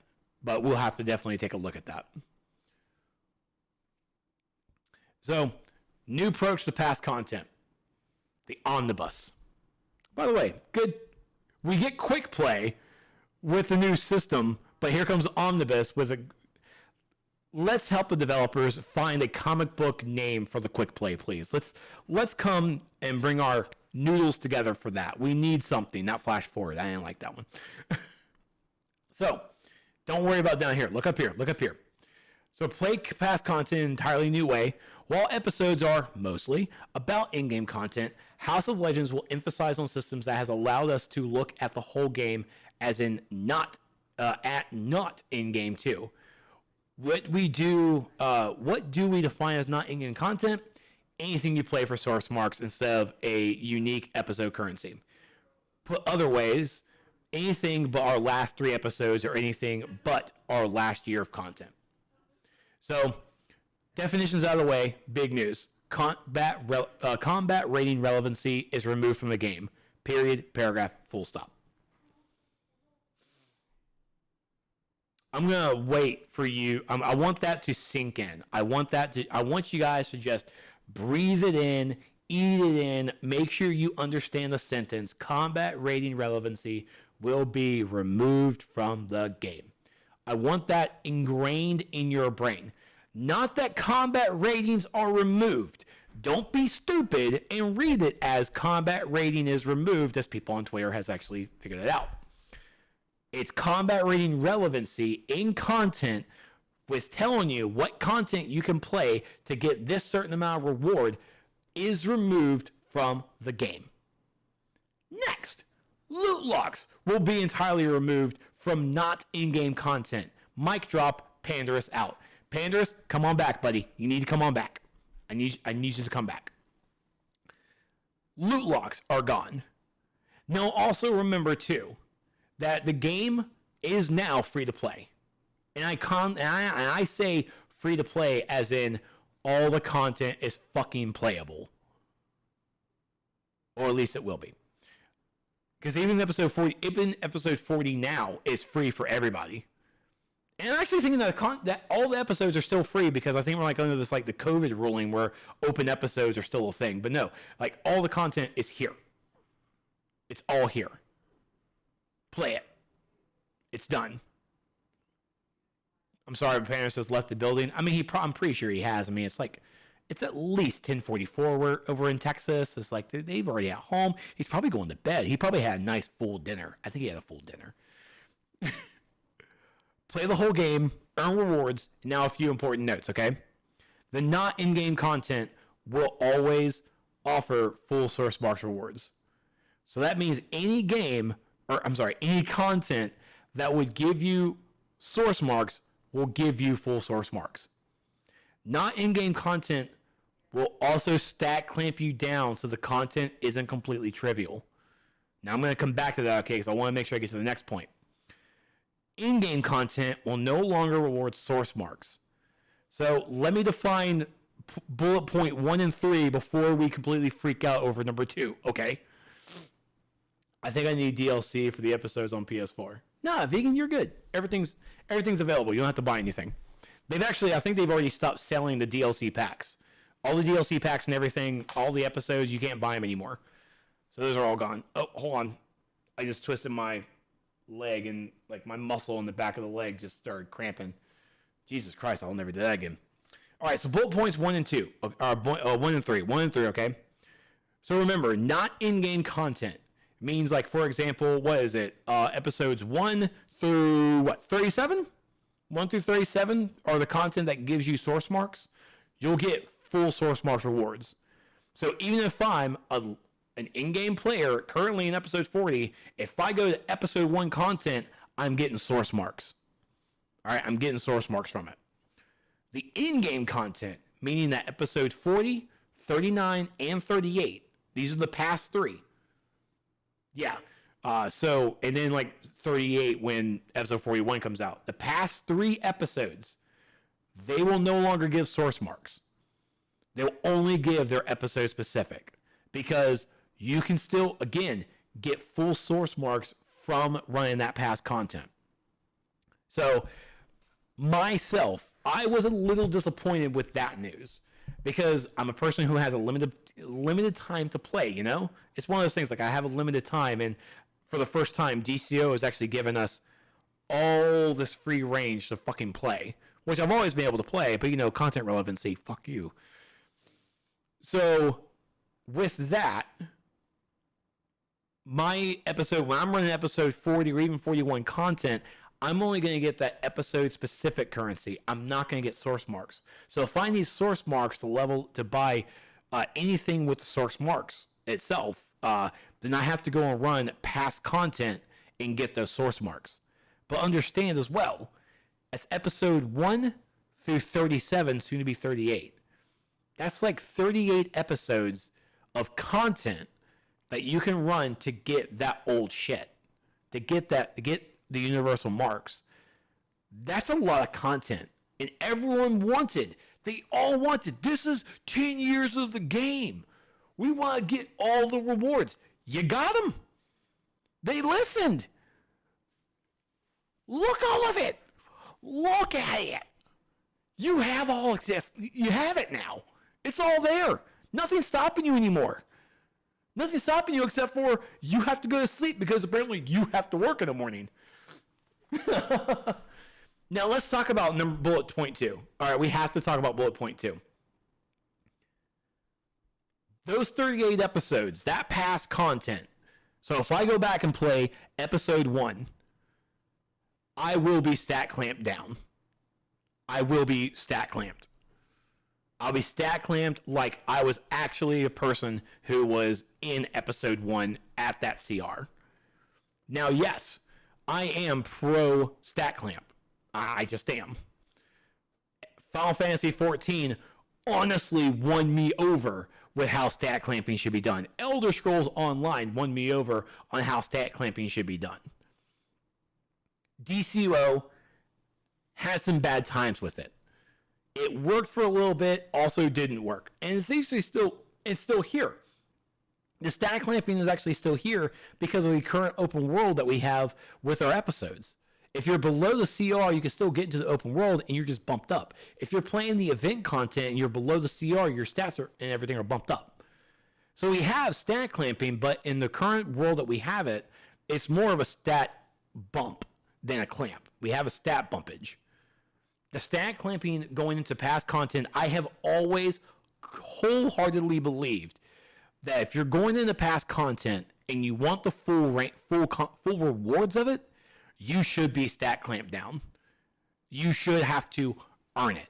but we'll have to definitely take a look at that. So, new approach to past content, the omnibus. By the way, good. We get quick play with the new system, but here comes omnibus with a. Let's help the developers find a comic book name for the quick play, please. Let's come and bring our noodles together for that. We need something, not flash forward. I didn't like that one. So, don't worry about down here. Look up here. Look up here. So play past content in an entirely new way. While episodes are mostly about in-game content, House of Legends will emphasize on systems that has allowed us to look at the whole game as in not in-game too. What do we define as not in-game content? Anything you play for source marks instead of a unique episode currency. Put other ways, anything but our last 3 episodes or anything but our last year of content. So, definitions out of the way, big news. Combat rating relevancy is removed from the game. Period, paragraph, full stop. I'm going to wait for you. I want that to sink in. I want you guys to just breathe it in, eat it in, make sure you understand the sentence. Combat rating relevancy will be removed from the game. I want that ingrained in your brain. Not that combat ratings are removed. Don't be stupid and read it as combat rating is removed, as people on Twitter has actually figured it out. It's combat rating relevancy in content with telling you what content you can play to get this certain amount of reward is removed from the game. Next, loot locks will be entirely removed from not in-game content. Mic drop, Pandarus out. Pandarus, come on back, buddy. You need to come on back. I need you to come back. Loot locks are gone. Now, also remember, too, that the game is now free to play. And I say free to play as in all the content is fucking playable. Or at least it will be. Because even episode 40 now is free for everybody. And I'm actually thinking that all the episodes are still free, because I think we're like under this like the COVID ruling where open episodes are still a thing. But no, like all the content is here. It's all here. Play it. It's done. I'm sorry, Panis has left the building. I mean, I'm pretty sure he has. I mean, it's at least 10:44 over in Texas. It's like they've already at home. He's probably going to bed. He probably had a nice full dinner. I think he had a full dinner. Play the whole game, earn rewards. Now a few important notes, okay? The not in-game content will always offer full source marks rewards. So that means any content that would give you source marks will give you full source marks. Not in-game content will also stack clamp you down so the content isn't completely trivial. Now I'm going to come back to that, okay, because I want to make sure I get to the next point. In-game content will no longer reward source marks. So let me define bullet point 1 and 3 before we completely freak out over number 2, okay? I think I need DLC for the episodes on PS4. Nah, vegan, you're good. Everything's available. You don't have to buy anything. I think they've already stopped selling the DLC packs. All the DLC packs and everything, all the episodes, you can't buy them anymore. So those are all gone. Oh, hold on. I just twisted my leg and like my muscle in the back of the leg just started cramping. Jesus Christ, I'll never do that again. All right, so bullet points 1 and 2. 1 and 3. 1 and 3, okay? So remember, not in-game content means, like, for example, what is it? Episodes 1 through, 37? 1 through 37 are the content that gives you source marks. You'll get full source marks rewards. So even if I'm an in-game player currently in episode 40, if I go to episode 1 content, I'm getting source marks. All right, I'm getting source marks from it. The in-game content, meaning that episode 40, 39, and 38, these are the past 3. Yeah. And then like 38 when episode 41 comes out. The past 3 episodes, they will no longer give source marks. They'll only give their episode specific, because you can still, again, get full source marks from running that past content. So myself, I was a little disappointed with that news, because I'm a person who has a limited time to play, you know? It's one of those things, like I have a limited time, and for the first time, DCUO has actually given us all this free range to fucking play, which I've always been able to play, but, you know, content relevancy, fuck you. So, with that, my episode, when I'm running episode 40 or even 41 content, I'm only going to get that episode-specific currency. I'm not going to get source marks. So if I need source marks to buy anything with the source marks itself, then I have to go and run past content and get those source marks. But understand as well, that's episode 1 through 37, soon to be 38. That's like 38 episodes of content that you can run to get that old shit, to get the universal marks. That's a lot of content, and everyone wanted. They all wanted. This is 10 years of the game. We want to get all the rewards. You got them. They listened. Look all of it. Look at it. You have all of this. You have it now. It's all there. Nothing's stopping you anymore. Nothing's stopping you except for you have to go to sleep because apparently you have to work in the morning. Now let's talk about bullet point 2. All right, we have to talk about bullet point 2. Those 38 episodes, that past content. So if I go back and play episode 1, I will be stat clamped down. I will be stat clamped. I'll be stat clamped like I was actually a person who was in episode 1 at that CR. Now, yes, I am pro stat clamp. I just am. Final Fantasy XIV honestly won me over with how stat clamping should be done. Elder Scrolls Online won me over on how stat clamping should be done. DCUO had some bad times with it. It worked for a little bit, also didn't work. And it's actually still here. The stat clamping is actually still here because of the current open world that we have with our episodes. If you're below the CR, you can still get into the open world and you're just bumped up. If you're playing the event content and you're below the CR, your stats and everything are bumped up. So we have stat clamping, but in the current world that we have it, it's more of a stat bump than a clamp. We have a stat bumpage. The stat clamping going into past content, I have always wholeheartedly believed that if you're going into past content and you want the full rewards of it, you should be stat clamped down. You should have to earn it.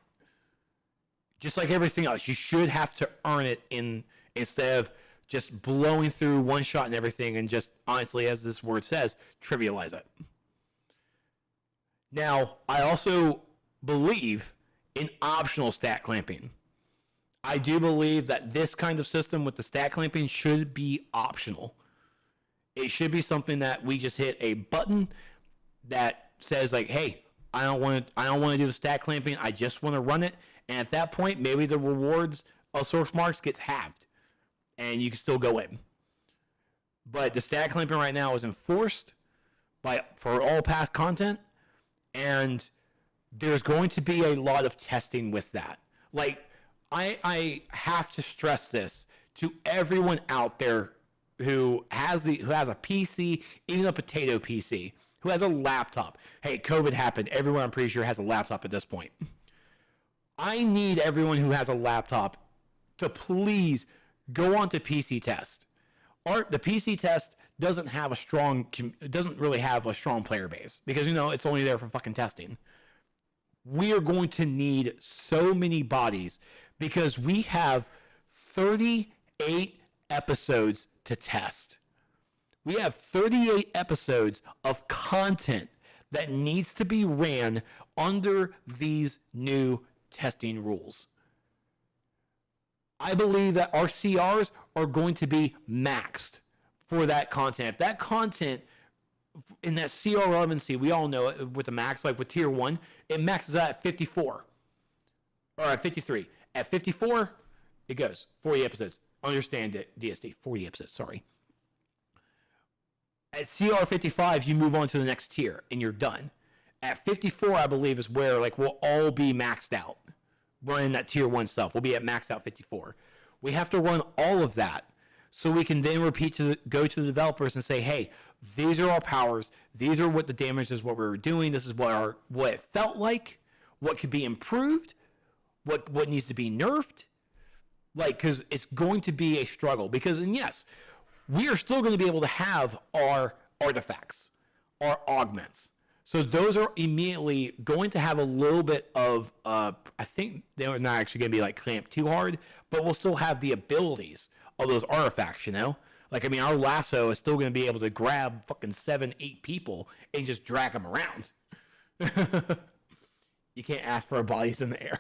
Just like everything else, you should have to earn it instead of just blowing through one shot and everything and just, honestly, as this word says, trivialize it. Now, I also believe in optional stat clamping. I do believe that this kind of system with the stat clamping should be optional. It should be something that we just hit a button that says like, hey, I don't want to do the stat clamping. I just want to run it. And at that point, maybe the rewards of source marks gets halved and you can still go in. But the stat clamping right now is enforced for all past content, and there's going to be a lot of testing with that. Like, I have to stress this to everyone out there who has a PC, even a potato PC, who has a laptop. Hey, COVID happened. Everyone, I'm pretty sure, has a laptop at this point. I need everyone who has a laptop to please go on to PC Test. The PC Test doesn't really have a strong player base because, it's only there for fucking testing. We are going to need so many bodies because we have 38 episodes to test. We have 38 episodes of content that needs to be ran under these new testing rules. I believe that our CRs are going to be maxed for that content. If that content in that CR relevancy, we all know it with the max, like with tier 1, it maxes out at 54 or at 53. At 54, it goes 40 episodes. Understand it, DSD, 40 episodes, sorry. At CR 55, you move on to the next tier and you're done. At 54, I believe, is where we'll all be maxed out. Running that tier 1 stuff. We'll be at maxed out 54. We have to run all of that so we can then go to the developers and say, hey, these are our powers. These are what the damage is, what we were doing. This is what it felt like, what could be improved, what needs to be nerfed. Because it's going to be a struggle. And yes, we are still going to be able to have our artifacts, our augments. So those are immediately going to have a little bit of, I think they're not actually going to be clamped too hard, but we'll still have the abilities of those artifacts, our lasso is still going to be able to grab fucking 7-8 people and just drag them around. You can't ask for bodies in the air.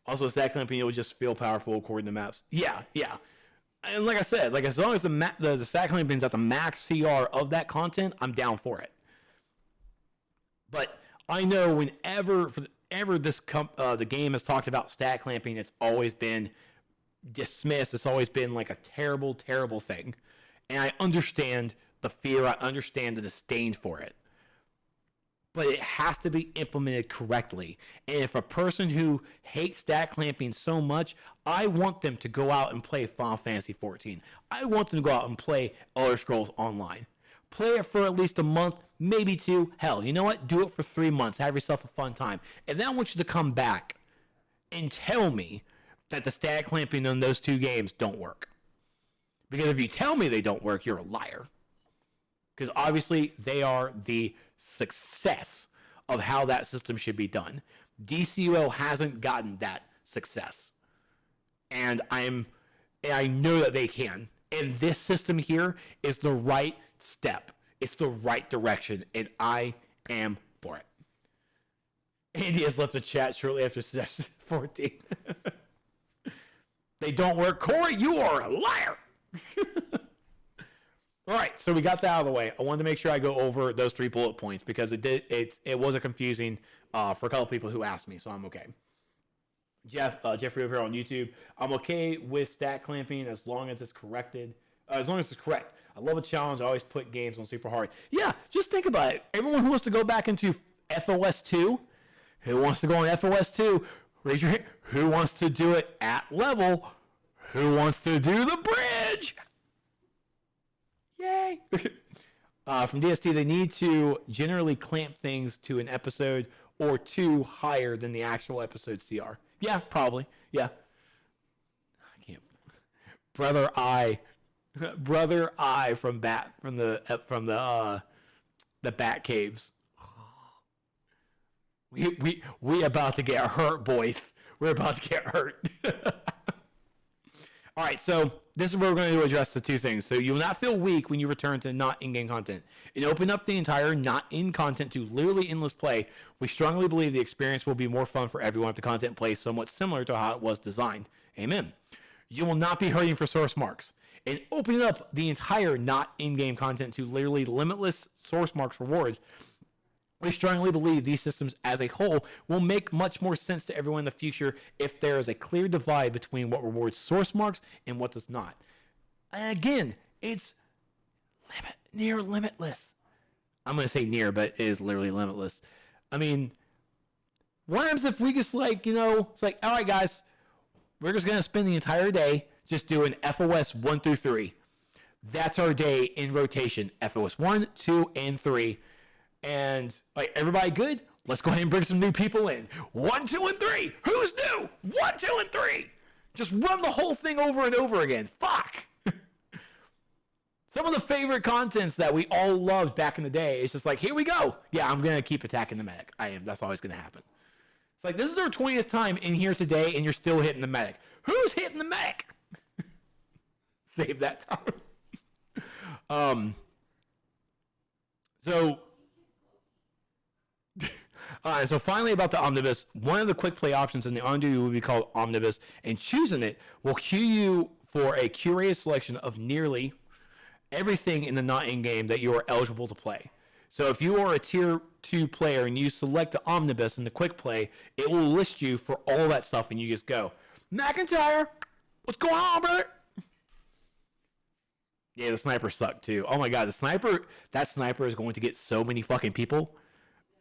Also, stat clamping, it would just feel powerful according to maps. Yeah. And like I said, as long as the stat clamping is at the max CR of that content, I'm down for it. But I know whenever the game has talked about stat clamping, it's always been dismissed. It's always been a terrible, terrible thing. And I understand the fear. I understand the disdain for it. But it has to be implemented correctly. And if a person who hates stat clamping so much, I want them to go out and play Final Fantasy XIV. I want them to go out and play Elder Scrolls Online. Play it for at least a month, maybe 2. Hell, you know what? Do it for 3 months. Have yourself a fun time. And then I want you to come back and tell me that the stat clamping on those 2 games don't work. Because if you tell me they don't work, you're a liar. Because obviously they are the success of how that system should be done. DCUO hasn't gotten that success. And I know that they can. And this system here is the right step. It's the right direction, and I am for it. Andy has left the chat shortly after session 14. They don't work. Corey, you are a liar. All right, so we got that out of the way. I wanted to make sure I go over those 3 bullet points because it was a confusing for a couple people who asked me, so I'm okay. Jeffrey over here on YouTube. I'm okay with stat clamping as long as it's corrected. As long as it's correct. I love a challenge. I always put games on super hard. Yeah, just think about it. Everyone who wants to go back into FOS 2, who wants to go on FOS 2, raise your hand. Who wants to do it at level? Who wants to do the bridge? Yay! From DST, they need to generally clamp things to an episode or 2 higher than the actual episode CR. Yeah, probably. Yeah. I can't. Brother I from the Bat Caves. We about to get hurt, boys. We're about to get hurt. All right, so this is where we're going to address the 2 things. So you will not feel weak when you return to not in-game content. And open up the entire not-in content to literally endless play. We strongly believe the experience will be more fun for everyone if the content plays somewhat similar to how it was designed. Amen. You will not be hurting for source marks. And opening up the entire not in-game content to literally limitless source marks rewards. We strongly believe these systems as a whole will make much more sense to everyone in the future if there is a clear divide between what rewards source marks and what does not. And again, it's near limitless. I'm going to say near, but it is literally limitless. I mean, what happens if we just it's like, all right, guys, we're just going to spend the entire day just doing FOS 1 through 3. That's our day in rotation. FOS 1, 2, and 3. And like, everybody good? Let's go ahead and bring some new people in. 1, 2, and 3. Who's new? 1, 2, and 3. Just run the whole thing over and over again. Fuck. Some of the favorite contents that we all loved back in the day. It's just like, here we go. Yeah, I'm going to keep attacking the medic. I am. That's always going to happen. It's like, this is our 20th time in here today, and you're still hitting the medic. Who's hitting the medic? Save that time. So finally about the Omnibus, one of the quick play options in the on-duty will be called Omnibus, and choosing it will queue you for a curated selection of nearly everything in the not in-game that you are eligible to play. So if you are a tier 2 player and you select the Omnibus in the quick play, it will list you for all that stuff, and you just go, McIntyre, what's going on, brother? Yeah, the sniper sucked too. Oh my god, that sniper is going to get so many fucking people.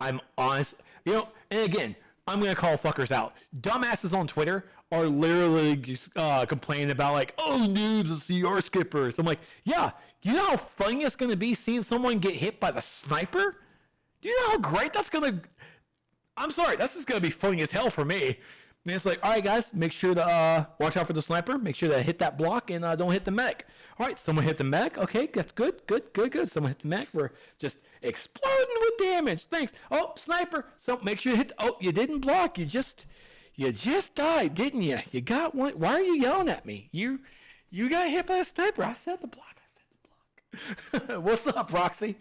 I'm honest. And again, I'm going to call fuckers out. Dumbasses on Twitter are literally just complaining about like, oh, noobs and CR skippers. I'm like, yeah, you know how funny it's going to be seeing someone get hit by the sniper? Do you know how great that's going to... I'm sorry, that's just going to be funny as hell for me. And it's like, all right, guys, make sure to watch out for the sniper. Make sure to hit that block and don't hit the medic. All right, someone hit the medic. Okay, that's good. Someone hit the medic. We're just exploding with damage. Thanks. Oh, sniper. So make sure you hit. Oh, you didn't block. You just died, didn't you? You got one. Why are you yelling at me? You got hit by a sniper. I said the block. What's up, Proxy?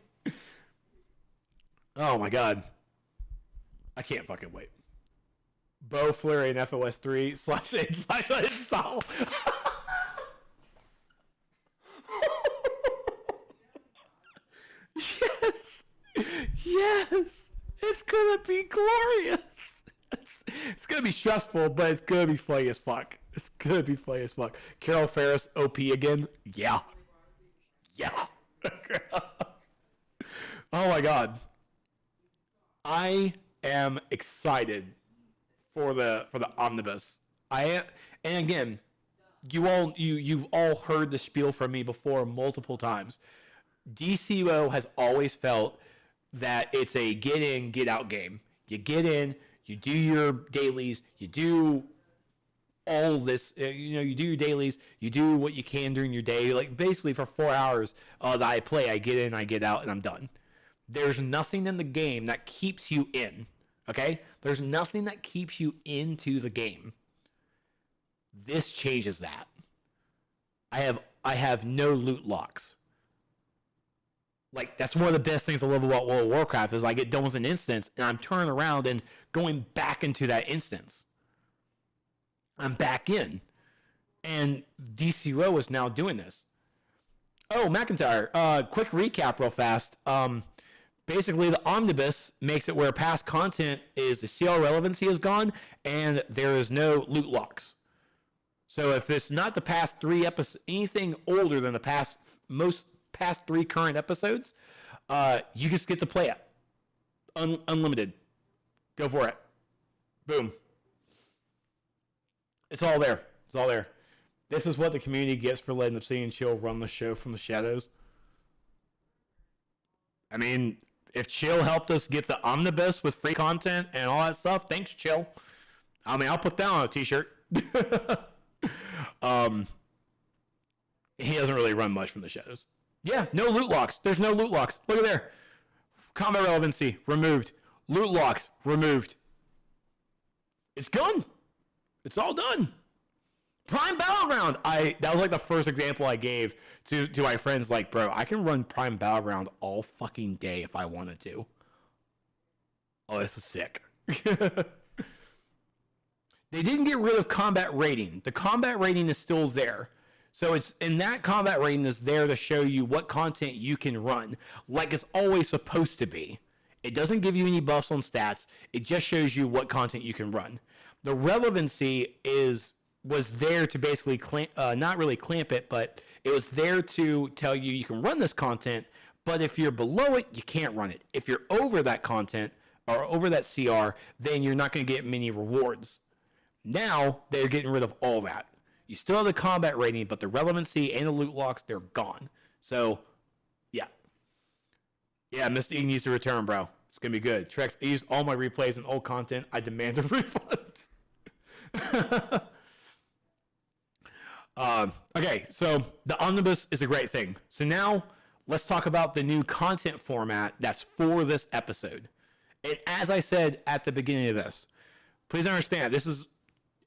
Oh my god. I can't fucking wait. Bow Flurry and FOS 3 /install. Yes. It's gonna be glorious. It's gonna be stressful, but it's gonna be funny as fuck. Carol Ferris OP again. Yeah. Oh my god. I am excited for the Omnibus. And again, you've all heard the spiel from me before multiple times. DCUO has always felt that it's a get in, get out game. You get in, you do your dailies, you do all this, you do your dailies, you do what you can during your day. Like basically for 4 hours that I play, I get in, I get out, and I'm done. There's nothing in the game that keeps you in. Okay? There's nothing that keeps you into the game. This changes that. I have no loot locks. Like, that's one of the best things I love about World of Warcraft is I get done with an instance and I'm turning around and going back into that instance. I'm back in. And DCUO is now doing this. Oh, McIntyre, quick recap real fast. Basically, the omnibus makes it where past content is the CR relevancy is gone and there is no loot locks. So if it's not the past 3 episodes, anything older than the past 3 current episodes, you just get to play it. Unlimited. Go for it. Boom. It's all there. It's all there. This is what the community gets for letting Obsidian Chill run the show from the shadows. I mean, if Chill helped us get the omnibus with free content and all that stuff, thanks, Chill. I mean, I'll put that on a t-shirt. He doesn't really run much from the shadows. Yeah, no loot locks. There's no loot locks. Look at there. Combat relevancy, removed. Loot locks, removed. It's gone. It's all done. Prime Battleground. That was like the first example I gave to my friends. Like, bro, I can run Prime Battleground all fucking day if I wanted to. Oh, this is sick. They didn't get rid of combat rating. The combat rating is still there. So it's in that combat rating is there to show you what content you can run, like it's always supposed to be. It doesn't give you any buffs on stats. It just shows you what content you can run. The relevancy was there to basically not really clamp it, but it was there to tell you you can run this content, but if you're below it, you can't run it. If you're over that content or over that CR, then you're not going to get many rewards. Now they're getting rid of all that. You still have the combat rating, but the relevancy and the loot locks, they're gone. So, yeah. Yeah, Mr. E needs to return, bro. It's going to be good. Trex, I used all my replays and old content. I demand a refund. Okay, so the omnibus is a great thing. So now let's talk about the new content format that's for this episode. And as I said at the beginning of this, please understand, this is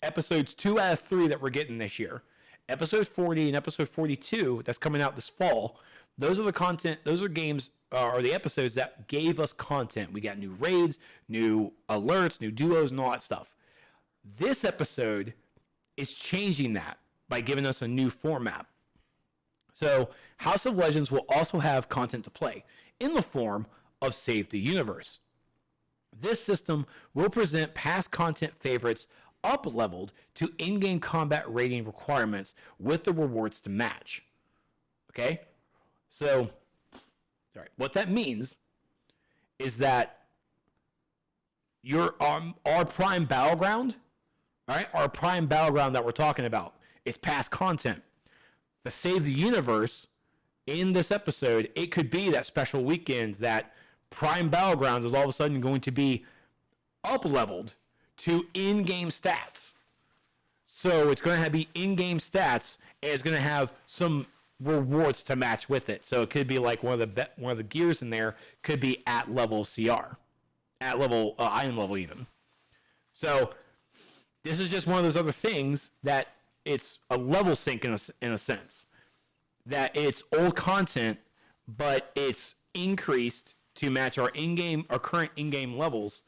episodes 2 out of 3 that we're getting this year. Episode 40 and episode 42 that's coming out this fall. Those are the content, those are games, or the episodes that gave us content. We got new raids, new alerts, new duos, and all that stuff. This episode is changing that by giving us a new format. So House of Legends will also have content to play in the form of Save the Universe. This system will present past content favorites up-leveled to in-game combat rating requirements with the rewards to match. Okay? So, sorry. What that means is that our Prime Battleground, all right, our Prime Battleground that we're talking about, it's past content. The Save the Universe in this episode, it could be that special weekend that Prime Battlegrounds is all of a sudden going to be up-leveled to in-game stats. So it's going to be in-game stats, and it's going to have some rewards to match with it. So it could be like one of the gears in there could be at level CR, at level iron level even. So this is just one of those other things that it's a level sync in a sense, that it's old content, but it's increased to match our current in-game levels,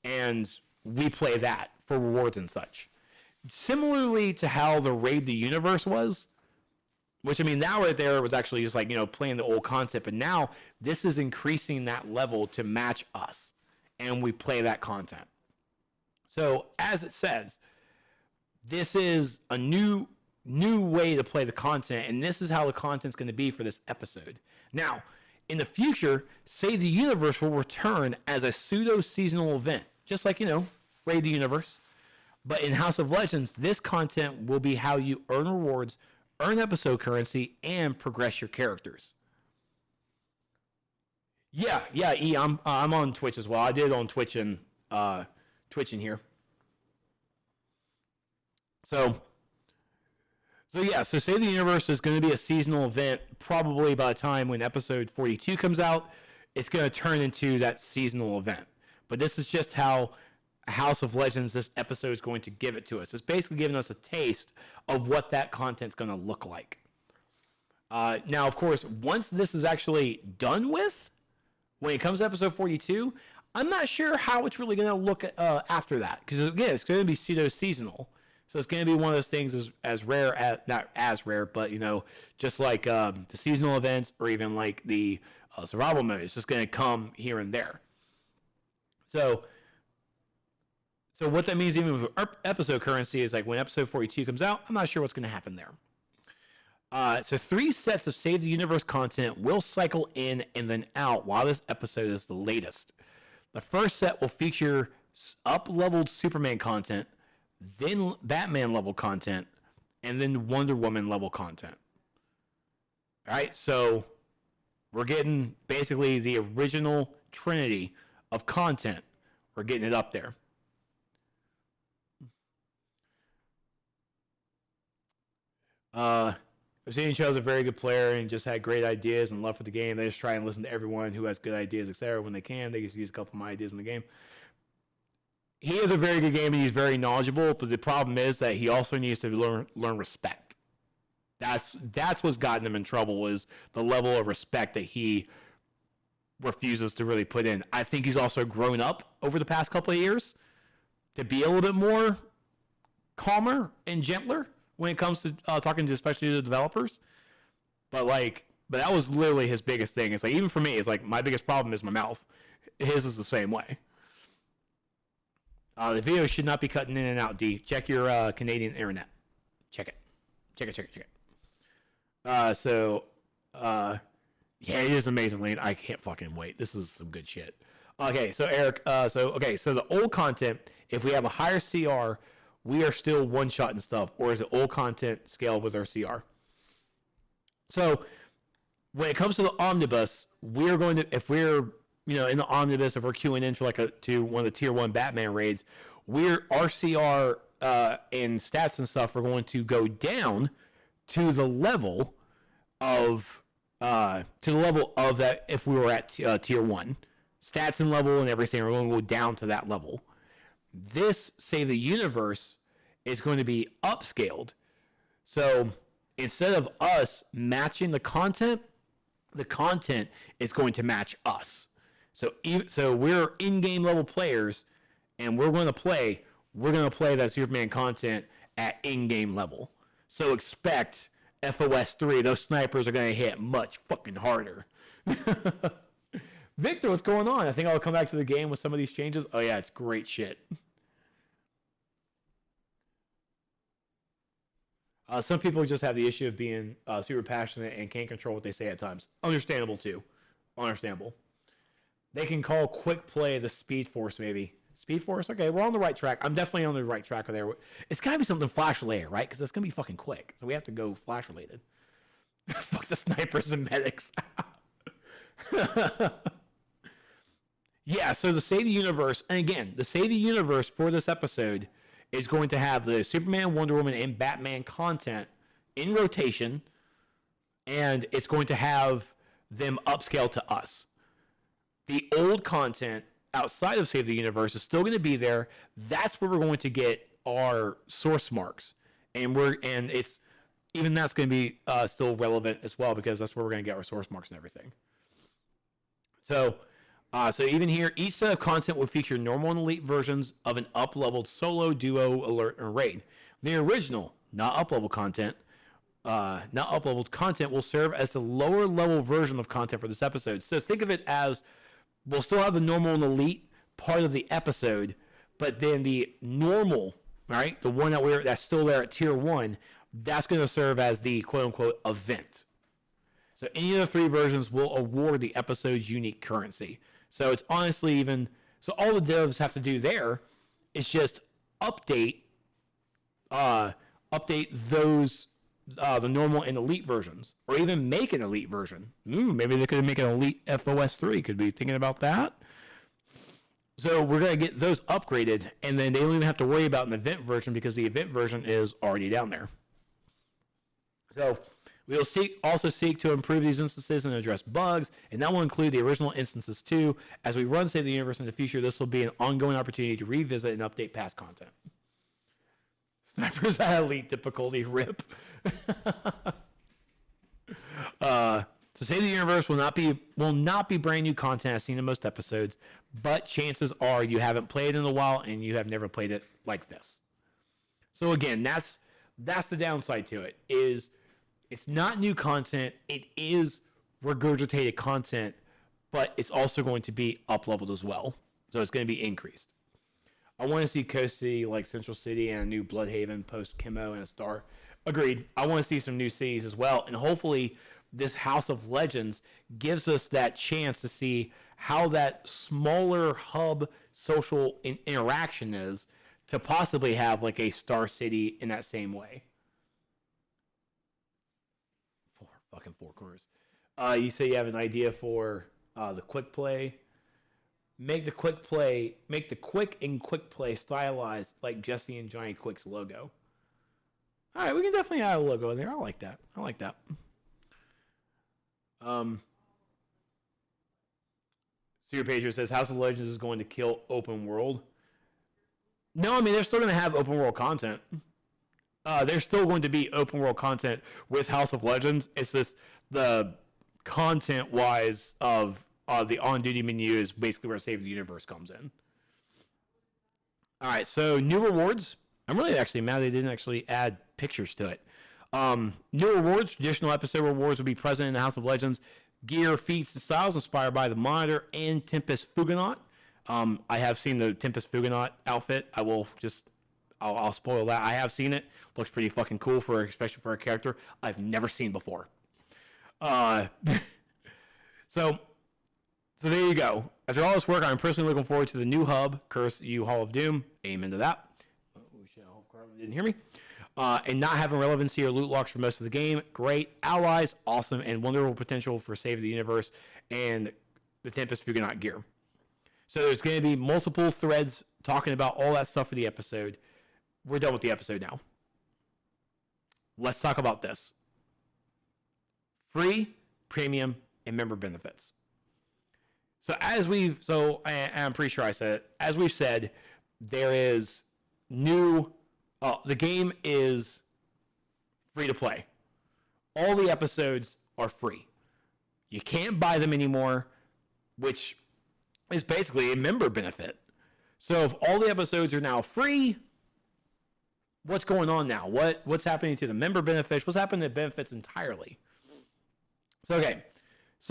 and we play that for rewards and such. Similarly to how the Raid the Universe was, which, I mean, that right there was actually just like, playing the old concept, but now this is increasing that level to match us, and we play that content. So, as it says, this is a new way to play the content, and this is how the content's going to be for this episode. Now, in the future, Save the Universe will return as a pseudo-seasonal event, just like, Raid the Universe. But in House of Legends, this content will be how you earn rewards, earn episode currency, and progress your characters. Yeah, E, I'm on Twitch as well. I did on Twitch and in here. So Save the Universe is going to be a seasonal event. Probably by the time when episode 42 comes out, it's going to turn into that seasonal event. But this is just how House of Legends this episode is going to give it to us. It's basically giving us a taste of what that content's going to look like. Now, of course, once this is actually done with, when it comes to episode 42, I'm not sure how it's really going to look after that. Because, again, it's going to be pseudo-seasonal. So it's going to be one of those things as rare, as not as rare, but, just like the seasonal events or even like the survival mode. It's just going to come here and there. So what that means even with episode currency is like when episode 42 comes out, I'm not sure what's going to happen there. So 3 sets of Save the Universe content will cycle in and then out while this episode is the latest. The first set will feature up-leveled Superman content, then Batman level content, and then Wonder Woman level content. All right, so we're getting basically the original trinity of content. We're getting it up there. I've seen Cho's a very good player and just had great ideas and love for the game. They just try and listen to everyone who has good ideas, etc. When they can, they just use a couple of my ideas in the game. He is a very good game and he's very knowledgeable, but the problem is that he also needs to learn respect. That's what's gotten him in trouble, is the level of respect that he refuses to really put in. I think he's also grown up over the past couple of years to be a little bit more calmer and gentler when it comes to talking to, especially to the developers. But that was literally his biggest thing. It's like, even for me, it's like my biggest problem is my mouth. His is the same way. The video should not be cutting in and out, D. Check your Canadian internet. Check it. Yeah, it is amazing, Lane. I can't fucking wait. This is some good shit. Okay, so Eric, so the old content, if we have a higher CR, we are still one-shotting stuff, or is it old content scaled with our CR? So when it comes to the omnibus, we're going to, if we're in the omnibus, if we're queuing in for to one of the tier 1 Batman raids, our CR and stats and stuff are going to go down to the level of that if we were at tier 1. Stats and level and everything are going to go down to that level. This Save the Universe is going to be upscaled. So instead of us matching the content is going to match us. So we're in-game level players, and we're going to play that Superman content at in-game level. So expect FOS 3, those snipers are going to hit much fucking harder. Victor, what's going on? I think I'll come back to the game with some of these changes. Oh yeah, it's great shit. Some people just have the issue of being super passionate and can't control what they say at times. Understandable too. Understandable. They can call quick play the Speed Force, maybe. Speed Force? Okay, we're on the right track. I'm definitely on the right track there. It's got to be something flash related, right? Because it's going to be fucking quick. So we have to go flash related. Fuck the snipers and medics. Yeah, so the Save the Universe, and again, the Save the Universe for this episode is going to have the Superman, Wonder Woman, and Batman content in rotation, and it's going to have them upscale to us. The old content outside of Save the Universe is still going to be there. That's where we're going to get our source marks, and it's even that's going to be still relevant as well, because that's where we're going to get our source marks and everything. So even here, each set of content will feature normal and elite versions of an up-leveled solo, duo, alert, and raid. The original, not up-leveled content will serve as the lower-level version of content for this episode. So think of it as we'll still have the normal and elite part of the episode, but then the normal, right, the one that's still there at tier 1, that's going to serve as the quote-unquote event. So any of the 3 versions will award the episode's unique currency. So it's honestly so all the devs have to do there is just update those, the normal and elite versions, or even make an elite version. Maybe they could make an elite FOS 3. Could be thinking about that. So we're going to get those upgraded, and then they don't even have to worry about an event version because the event version is already down there. So We will also seek to improve these instances and address bugs, and that will include the original instances too. As we run Save the Universe in the future, this will be an ongoing opportunity to revisit and update past content. Snipers at Elite difficulty, rip. So Save the Universe will not be brand new content as seen in most episodes, but chances are you haven't played in a while and you have never played it like this. So again, that's the downside to it, is it's not new content, it is regurgitated content, but it's also going to be up-leveled as well. So it's going to be increased. I want to see Coast City like Central City and a new Bloodhaven post Chemo and a star. Agreed. I want to see some new cities as well, and hopefully this House of Legends gives us that chance to see how that smaller hub social interaction is, to possibly have like a Star City in that same way. Four corners. You say you have an idea for the quick play. Make the quick and quick play stylized like Jesse and Johnny Quick's logo. All right, we can definitely add a logo in there. I like that. Super Patriot says House of Legends is going to kill open world. No, I mean, they're still going to have open world content. There's still going to be open world content with House of Legends. It's just the content wise of the on duty menu is basically where Save the Universe comes in. All right, so new rewards. I'm really actually mad they didn't actually add pictures to it. New rewards, traditional episode rewards will be present in the House of Legends. Gear, feats, and styles inspired by the Monitor and Tempest Fugonaut. I have seen the Tempest Fugonaut outfit. I'll spoil that. I have seen it. Looks pretty fucking cool, especially for a character I've never seen before. So there you go. After all this work, I'm personally looking forward to the new hub, Curse You Hall of Doom. Amen to that. Hope Carlin didn't hear me. And not having relevancy or loot locks for most of the game. Great. Allies, awesome, and wonderful potential for Save the Universe and the Tempest Fugonaut gear. So there's going to be multiple threads talking about all that stuff for the episode. We're done with the episode now. Let's talk about this. Free, premium, and member benefits. I'm pretty sure I said it. As we've said, there is the game is free to play. All the episodes are free. You can't buy them anymore, which is basically a member benefit. So if all the episodes are now free, what's going on now? What's happening to the member benefits? What's happening to benefits entirely? So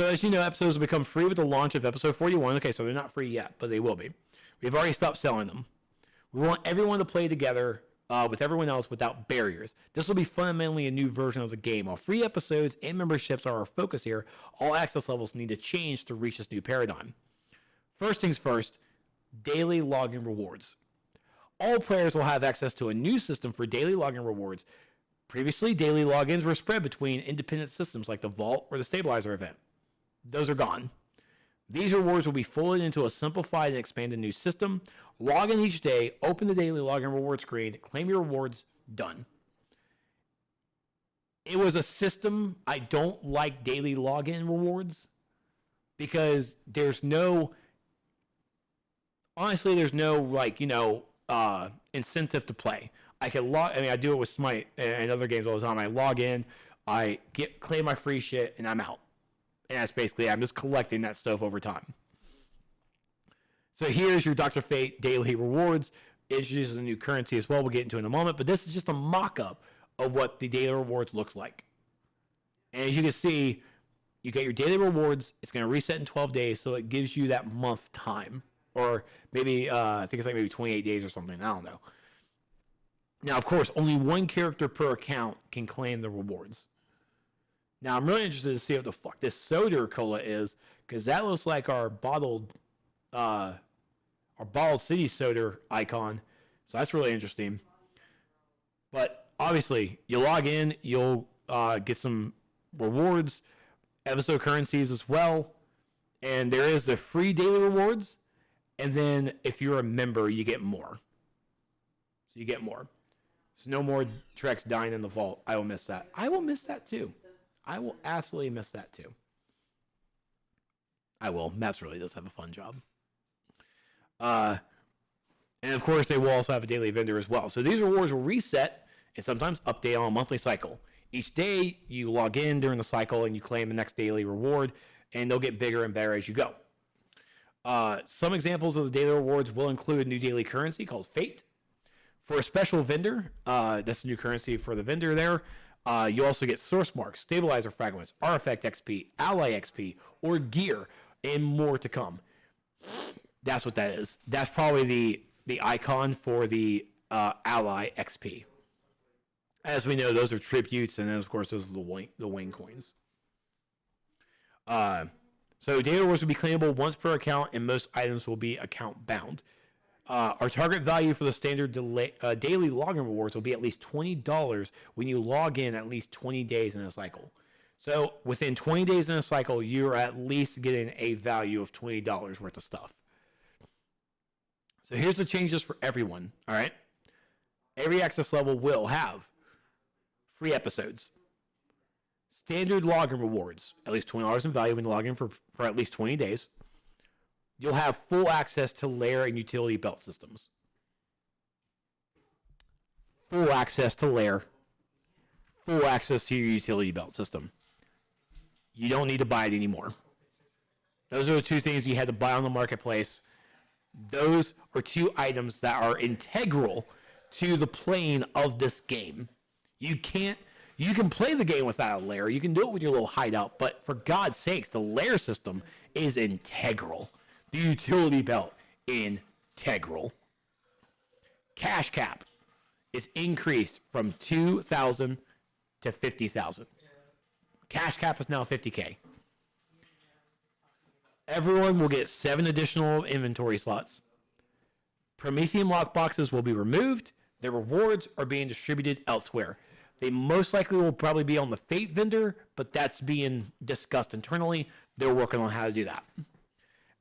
as you know, episodes will become free with the launch of episode 41. Okay, so they're not free yet, but they will be. We've already stopped selling them. We want everyone to play together with everyone else without barriers. This will be fundamentally a new version of the game. While free episodes and memberships are our focus here, all access levels need to change to reach this new paradigm. First things first, daily login rewards. All players will have access to a new system for daily login rewards. Previously, daily logins were spread between independent systems like the Vault or the Stabilizer event. Those are gone. These rewards will be folded into a simplified and expanded new system. Log in each day, open the daily login reward screen, claim your rewards, done. It was a system. I don't like daily login rewards because there's no incentive to play. I do it with Smite and other games all the time. I log in, I claim my free shit, and I'm out. And that's basically, I'm just collecting that stuff over time. So here's your Dr. Fate daily rewards. It introduces a new currency as well. We'll get into in a moment. But this is just a mock-up of what the daily rewards looks like. And as you can see, you get your daily rewards. It's going to reset in 12 days, so it gives you that month time. Or maybe, I think it's like maybe 28 days or something. I don't know. Now, of course, only one character per account can claim the rewards. Now, I'm really interested to see what the fuck this Soda Cola is, because that looks like our bottled city soda icon. So that's really interesting. But obviously, you log in, you'll get some rewards, episode currencies as well, and there is the free daily rewards. And then if you're a member, you get more. So you get more. So no more Trex dying in the vault. I will miss that. I will miss that too. I will absolutely miss that too. I will. Maps really does have a fun job. And of course, they will also have a daily vendor as well. So these rewards will reset and sometimes update on a monthly cycle. Each day, you log in during the cycle and you claim the next daily reward, and they'll get bigger and better as you go. Some examples of the daily rewards will include new daily currency called Fate. For a special vendor, that's a new currency for the vendor there. You also get source marks, stabilizer fragments, artifact XP, ally XP, or gear, and more to come. That's what that is. That's probably the icon for the ally XP. As we know, those are tributes, and then of course those are the wing coins. So daily rewards will be claimable once per account, and most items will be account bound. Our target value for the standard daily login rewards will be at least $20 when you log in at least 20 days in a cycle. So within 20 days in a cycle, you're at least getting a value of $20 worth of stuff. So here's the changes for everyone, all right? Every access level will have free episodes, standard login rewards, at least $20 in value when you log in for at least 20 days. You'll have full access to lair and utility belt systems. Full access to lair. Full access to your utility belt system. You don't need to buy it anymore. Those are the two things you had to buy on the marketplace. Those are two items that are integral to the playing of this game. You can play the game without a lair. You can do it with your little hideout, but for God's sakes, the lair system is integral. The utility belt, integral. Cash cap is increased from 2,000 to 50,000. Cash cap is now 50K. Everyone will get 7 additional inventory slots. Promethean lockboxes will be removed. Their rewards are being distributed elsewhere. They most likely will probably be on the Fate vendor, but that's being discussed internally. They're working on how to do that.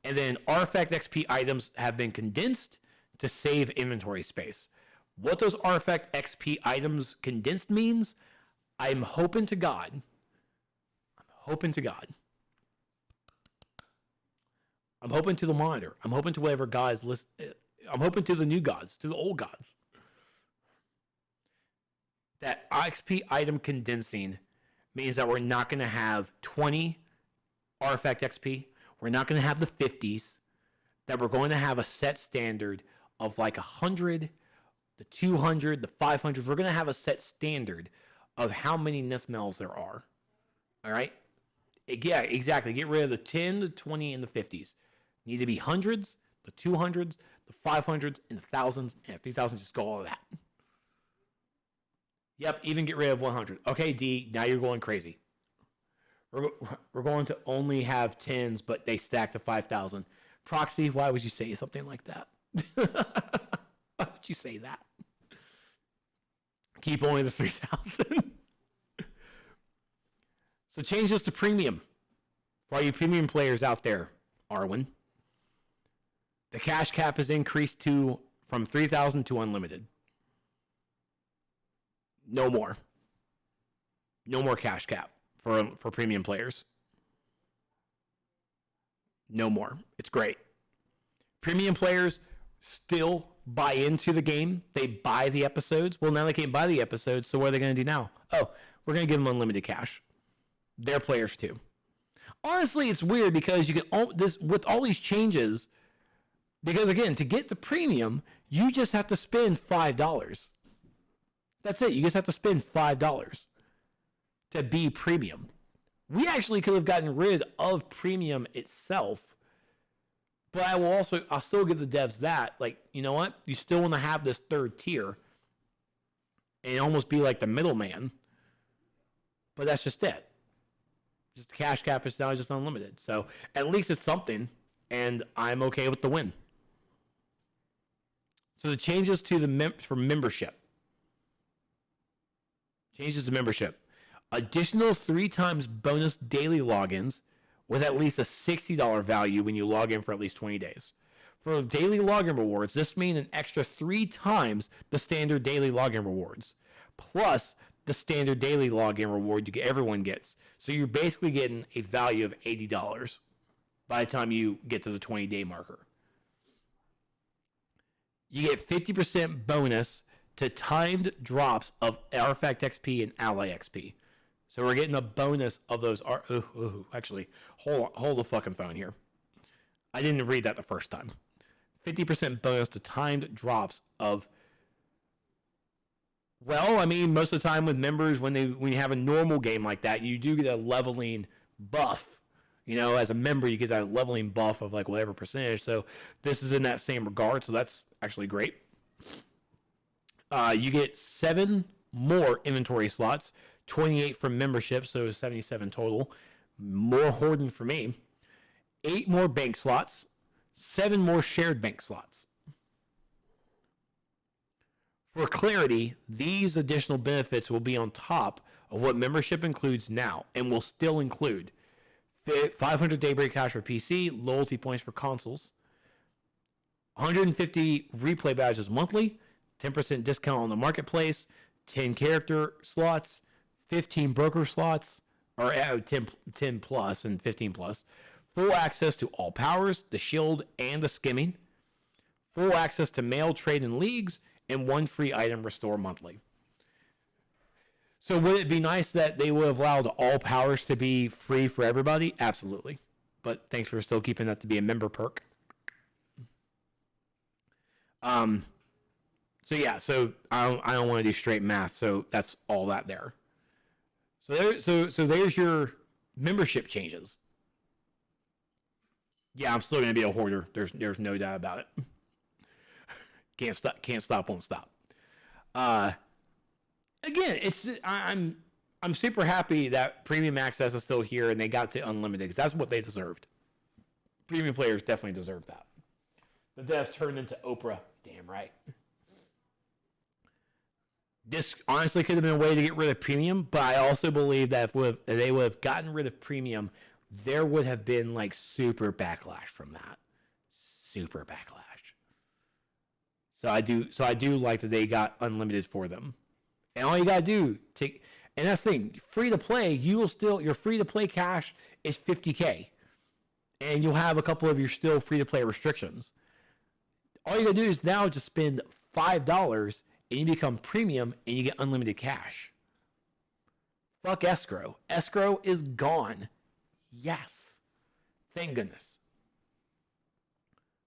And then artifact XP items have been condensed to save inventory space. What those artifact XP items condensed means, I'm hoping to God. I'm hoping to the monitor. I'm hoping to whatever gods list. I'm hoping to the new gods, to the old gods. That XP item condensing means that we're not going to have 20 artifact XP. We're not going to have the 50s. That we're going to have a set standard of like 100, the 200, the 500. We're going to have a set standard of how many Nismels there are. All right? Yeah, exactly. Get rid of the 10, the 20, and the 50s. Need to be hundreds, the 200s, the 500s, and the thousands, and 3,000. Just go all of that. Yep, even get rid of 100. Okay, D, now you're going crazy. We're going to only have 10s, but they stack to 5,000. Proxy, why would you say something like that? Why would you say that? Keep only the 3,000. So change this to premium. For all you premium players out there, Arwen. The cash cap is increased from 3,000 to unlimited. No more. No more cash cap for premium players. No more. It's great. Premium players still buy into the game. They buy the episodes. Well, now they can't buy the episodes, so what are they going to do now? Oh, we're going to give them unlimited cash. They're players too. Honestly, it's weird because you can with all these changes, because again, to get the premium, you just have to spend $5. That's it. You just have to spend $5 to be premium. We actually could have gotten rid of premium itself, but I'll still give the devs that. Like, you know what? You still want to have this third tier and almost be like the middleman, but that's just it. Just the cash cap is now just unlimited. So at least it's something, and I'm okay with the win. So the changes to for membership. Changes to membership. Additional 3 times bonus daily logins with at least a $60 value when you log in for at least 20 days. For daily login rewards, this means an extra 3 times the standard daily login rewards, plus the standard daily login reward everyone gets. So you're basically getting a value of $80 by the time you get to the 20-day marker. You get 50% bonus to timed drops of Artifact XP and Ally XP. So we're getting a bonus of those. Actually, hold the fucking phone here. I didn't read that the first time. 50% bonus to timed drops of. Well, I mean, most of the time with members, when you have a normal game like that, you do get a leveling buff. You know, as a member, you get that leveling buff of like whatever percentage. So this is in that same regard. So that's actually great. You get 7 more inventory slots, 28 from membership, so 77 total. More hoarding for me. 8 more bank slots, 7 more shared bank slots. For clarity, these additional benefits will be on top of what membership includes now, and will still include 500 Daybreak Cash for PC, loyalty points for consoles, 150 replay badges monthly, 10% discount on the marketplace, 10 character slots, 15 broker slots, or 10 plus and 15 plus, full access to all powers, the shield, and the skimming, full access to mail, trade, and leagues, and 1 free item restore monthly. So would it be nice that they would have allowed all powers to be free for everybody? Absolutely. But thanks for still keeping that to be a member perk. So yeah, so I don't want to do straight math, so that's all that there. So there's your membership changes. Yeah, I'm still gonna be a hoarder. There's no doubt about it. Can't stop, won't stop. Again, I'm super happy that premium access is still here and they got to unlimited, because that's what they deserved. Premium players definitely deserve that. The devs turned into Oprah. Damn right. This honestly could have been a way to get rid of premium, but I also believe that if they would have gotten rid of premium, there would have been like super backlash from that. Super backlash. So I do like that they got unlimited for them. And all you gotta do and that's the thing, free to play, your free to play cash is 50K. And you'll have a couple of your still free to play restrictions. All you gotta do is now just spend $5 and you become premium and you get unlimited cash. Fuck escrow. Escrow is gone. Yes. Thank goodness.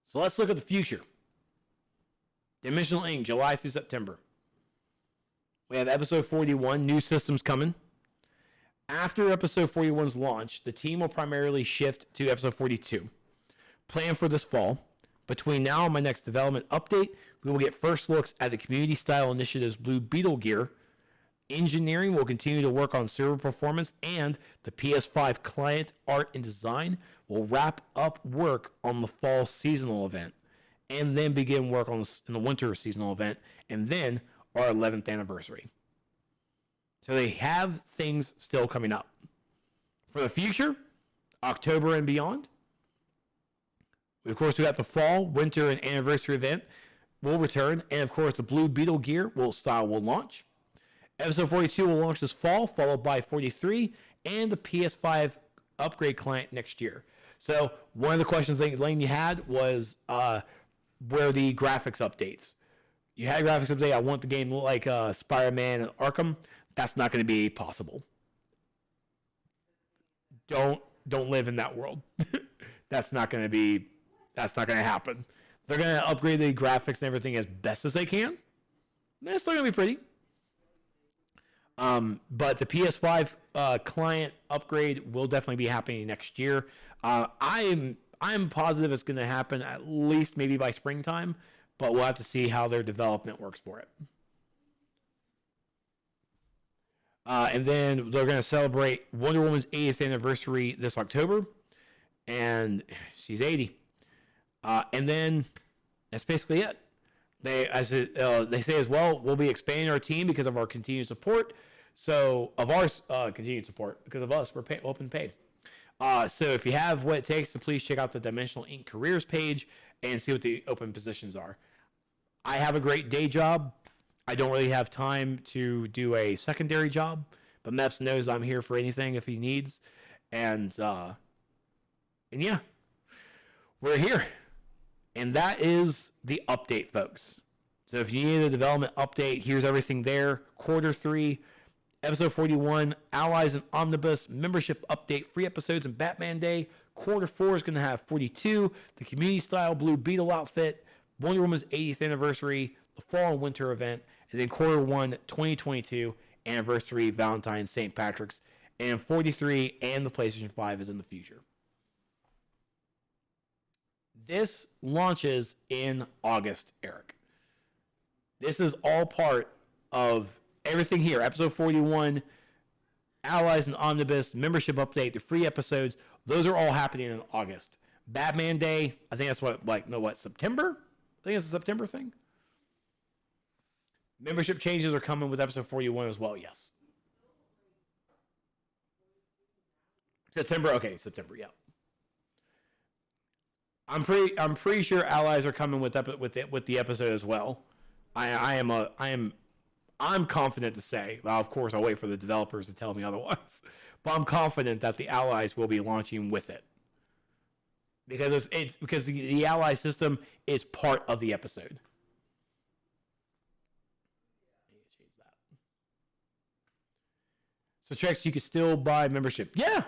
So let's look at the future. Dimensional Ink, July through September. We have episode 41, new systems coming. After episode 41's launch, the team will primarily shift to episode 42. Plan for this fall. Between now and my next development update, we will get first looks at the community-style initiative's Blue Beetle gear. Engineering will continue to work on server performance, and the PS5 client art and design will wrap up work on the fall seasonal event, and then begin work on the winter seasonal event, and then our 11th anniversary. So they have things still coming up. For the future, October and beyond, of course, we got the fall, winter, and anniversary event will return, and of course, the Blue Beetle gear will launch. Episode 42 will launch this fall, followed by 43, and the PS5 upgrade client next year. So one of the questions that Lane you had was where the graphics updates. You had graphics update. I want the game to look like Spider-Man and Arkham. That's not going to be possible. Don't live in that world. That's not going to happen. They're going to upgrade the graphics and everything as best as they can. It's still going to be pretty. But the PS5 client upgrade will definitely be happening next year. I'm positive it's going to happen at least maybe by springtime, but we'll have to see how their development works for it. And then they're going to celebrate Wonder Woman's 80th anniversary this October, and she's 80. And then that's basically it. They say as well, we'll be expanding our team because of our continued support. So of our continued support, because of us, we're open paid. So if you have what it takes, to please check out the Dimensional Ink careers page and see what the open positions are. I have a great day job. I don't really have time to do a secondary job, but Meps knows I'm here for anything if he needs, and yeah, we're here, and that is the update, folks. So if you need a development update, here's everything there. Quarter 3, episode 41, Allies and Omnibus, membership update, free episodes, and Batman Day. Quarter 4 is going to have 42, the community-style blue Beetle outfit, Wonder Woman's 80th anniversary, the fall and winter event, and then quarter 1, 2022, anniversary, Valentine's, St. Patrick's, and 43 and the PlayStation 5 is in the future. This launches in August, Eric. This is all part of everything here. Episode 41, Allies and Omnibus, membership update, the free episodes. Those are all happening in August. Batman Day, I think that's September? I think it's a September thing. Membership changes are coming with episode 41 as well, yes. September, yeah. I'm pretty sure Allies are coming with the episode as well. I'm confident to say. Well, of course, I'll wait for the developers to tell me otherwise. But I'm confident that the Allies will be launching with it because it's because the Ally system is part of the episode. So Trex, you can still buy membership. Yeah,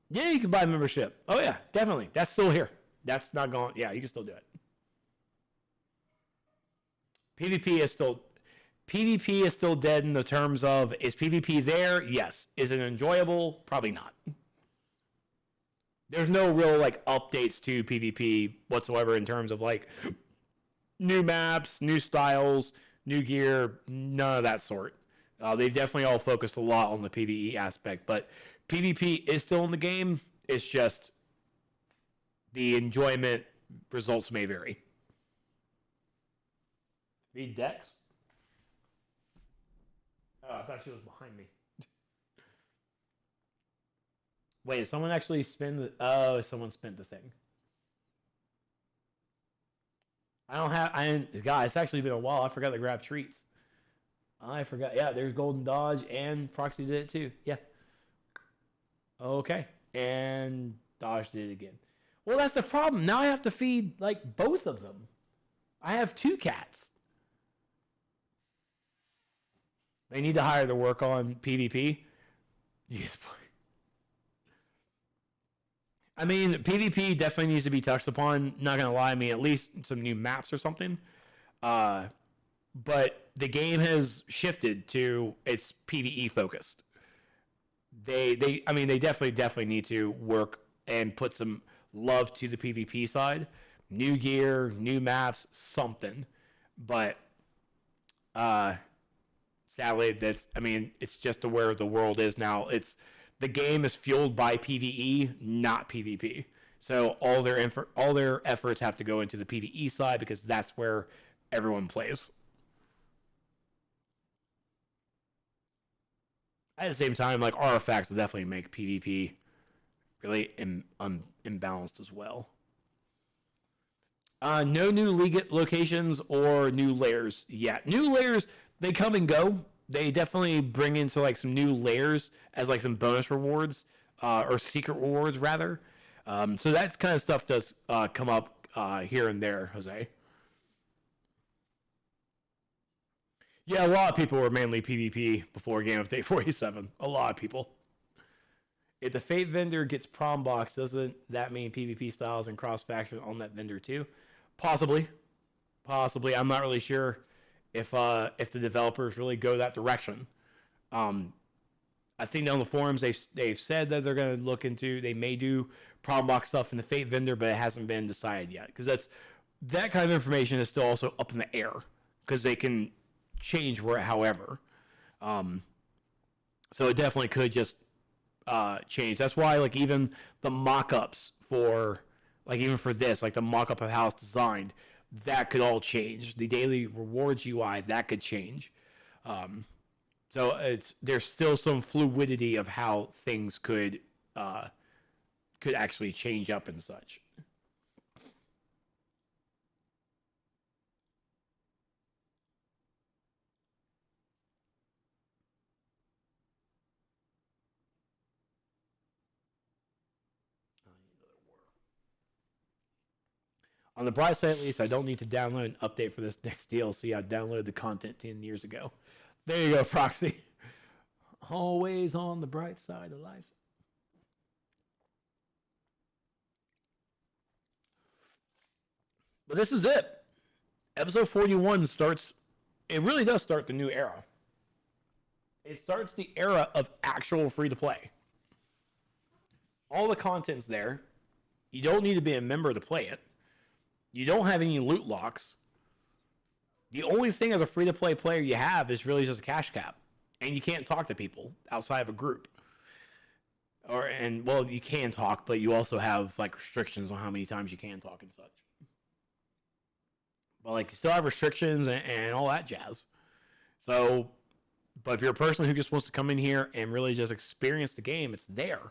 you can buy membership. Oh yeah, definitely. That's still here. That's not gone. Yeah, you can still do it. PvP is still dead in the terms of, is PvP there? Yes. Is it enjoyable? Probably not. There's no real updates to PvP whatsoever in terms of new maps, new styles, new gear, none of that sort. They've definitely all focused a lot on the PvE aspect, but PvP is still in the game. It's just the enjoyment results may vary. Read Dex? Oh, I thought she was behind me. Wait, did someone actually spin the... Oh, someone spent the thing. God, it's actually been a while. I forgot to grab treats. I forgot. Yeah, there's Golden Dodge, and Proxy did it too. Yeah. Okay. And Dodge did it again. Well, that's the problem. Now I have to feed, both of them. I have 2 cats. They need to hire to work on PvP. Yes, boy. I mean, PvP definitely needs to be touched upon. Not going to lie. I mean, at least some new maps or something. But the game has shifted to its PvE focused. They definitely need to work and put some love to the PvP side. New gear, new maps, something. But sadly, it's just where the world is now. The game is fueled by PvE, not PvP. So all their efforts have to go into the PvE side because that's where everyone plays. At the same time, artifacts will definitely make PvP really imbalanced as well. No new league locations or new layers yet. New layers, they come and go. They definitely bring into some new layers as some bonus rewards or secret rewards rather. So that kind of stuff does come up here and there, Jose. Yeah, a lot of people were mainly PvP before Game Update 47. A lot of people. If the Fate vendor gets Prom Box, doesn't that mean PvP styles and cross-faction on that vendor too? Possibly. I'm not really sure if the developers really go that direction. I think on the forums they've said that they're going to look into, they may do Prom Box stuff in the Fate vendor, but it hasn't been decided yet. Because that kind of information is still also up in the air. Because they can change however. So it definitely could just change. That's why even the mock-ups for even for this, the mock-up of how it's designed, that could all change. The daily rewards UI, that could change. So there's still some fluidity of how things could actually change up and such. On the bright side, at least, I don't need to download an update for this next DLC. I downloaded the content 10 years ago. There you go, Proxy. Always on the bright side of life. But this is it. Episode 41 starts, it really does start the new era. It starts the era of actual free-to-play. All the content's there. You don't need to be a member to play it. You don't have any loot locks. The only thing as a free-to-play player you have is really just a cash cap. And you can't talk to people outside of a group. Well, you can talk, but you also have like restrictions on how many times you can talk and such. But like you still have restrictions and all that jazz. So, but if you're a person who just wants to come in here and really just experience the game, it's there.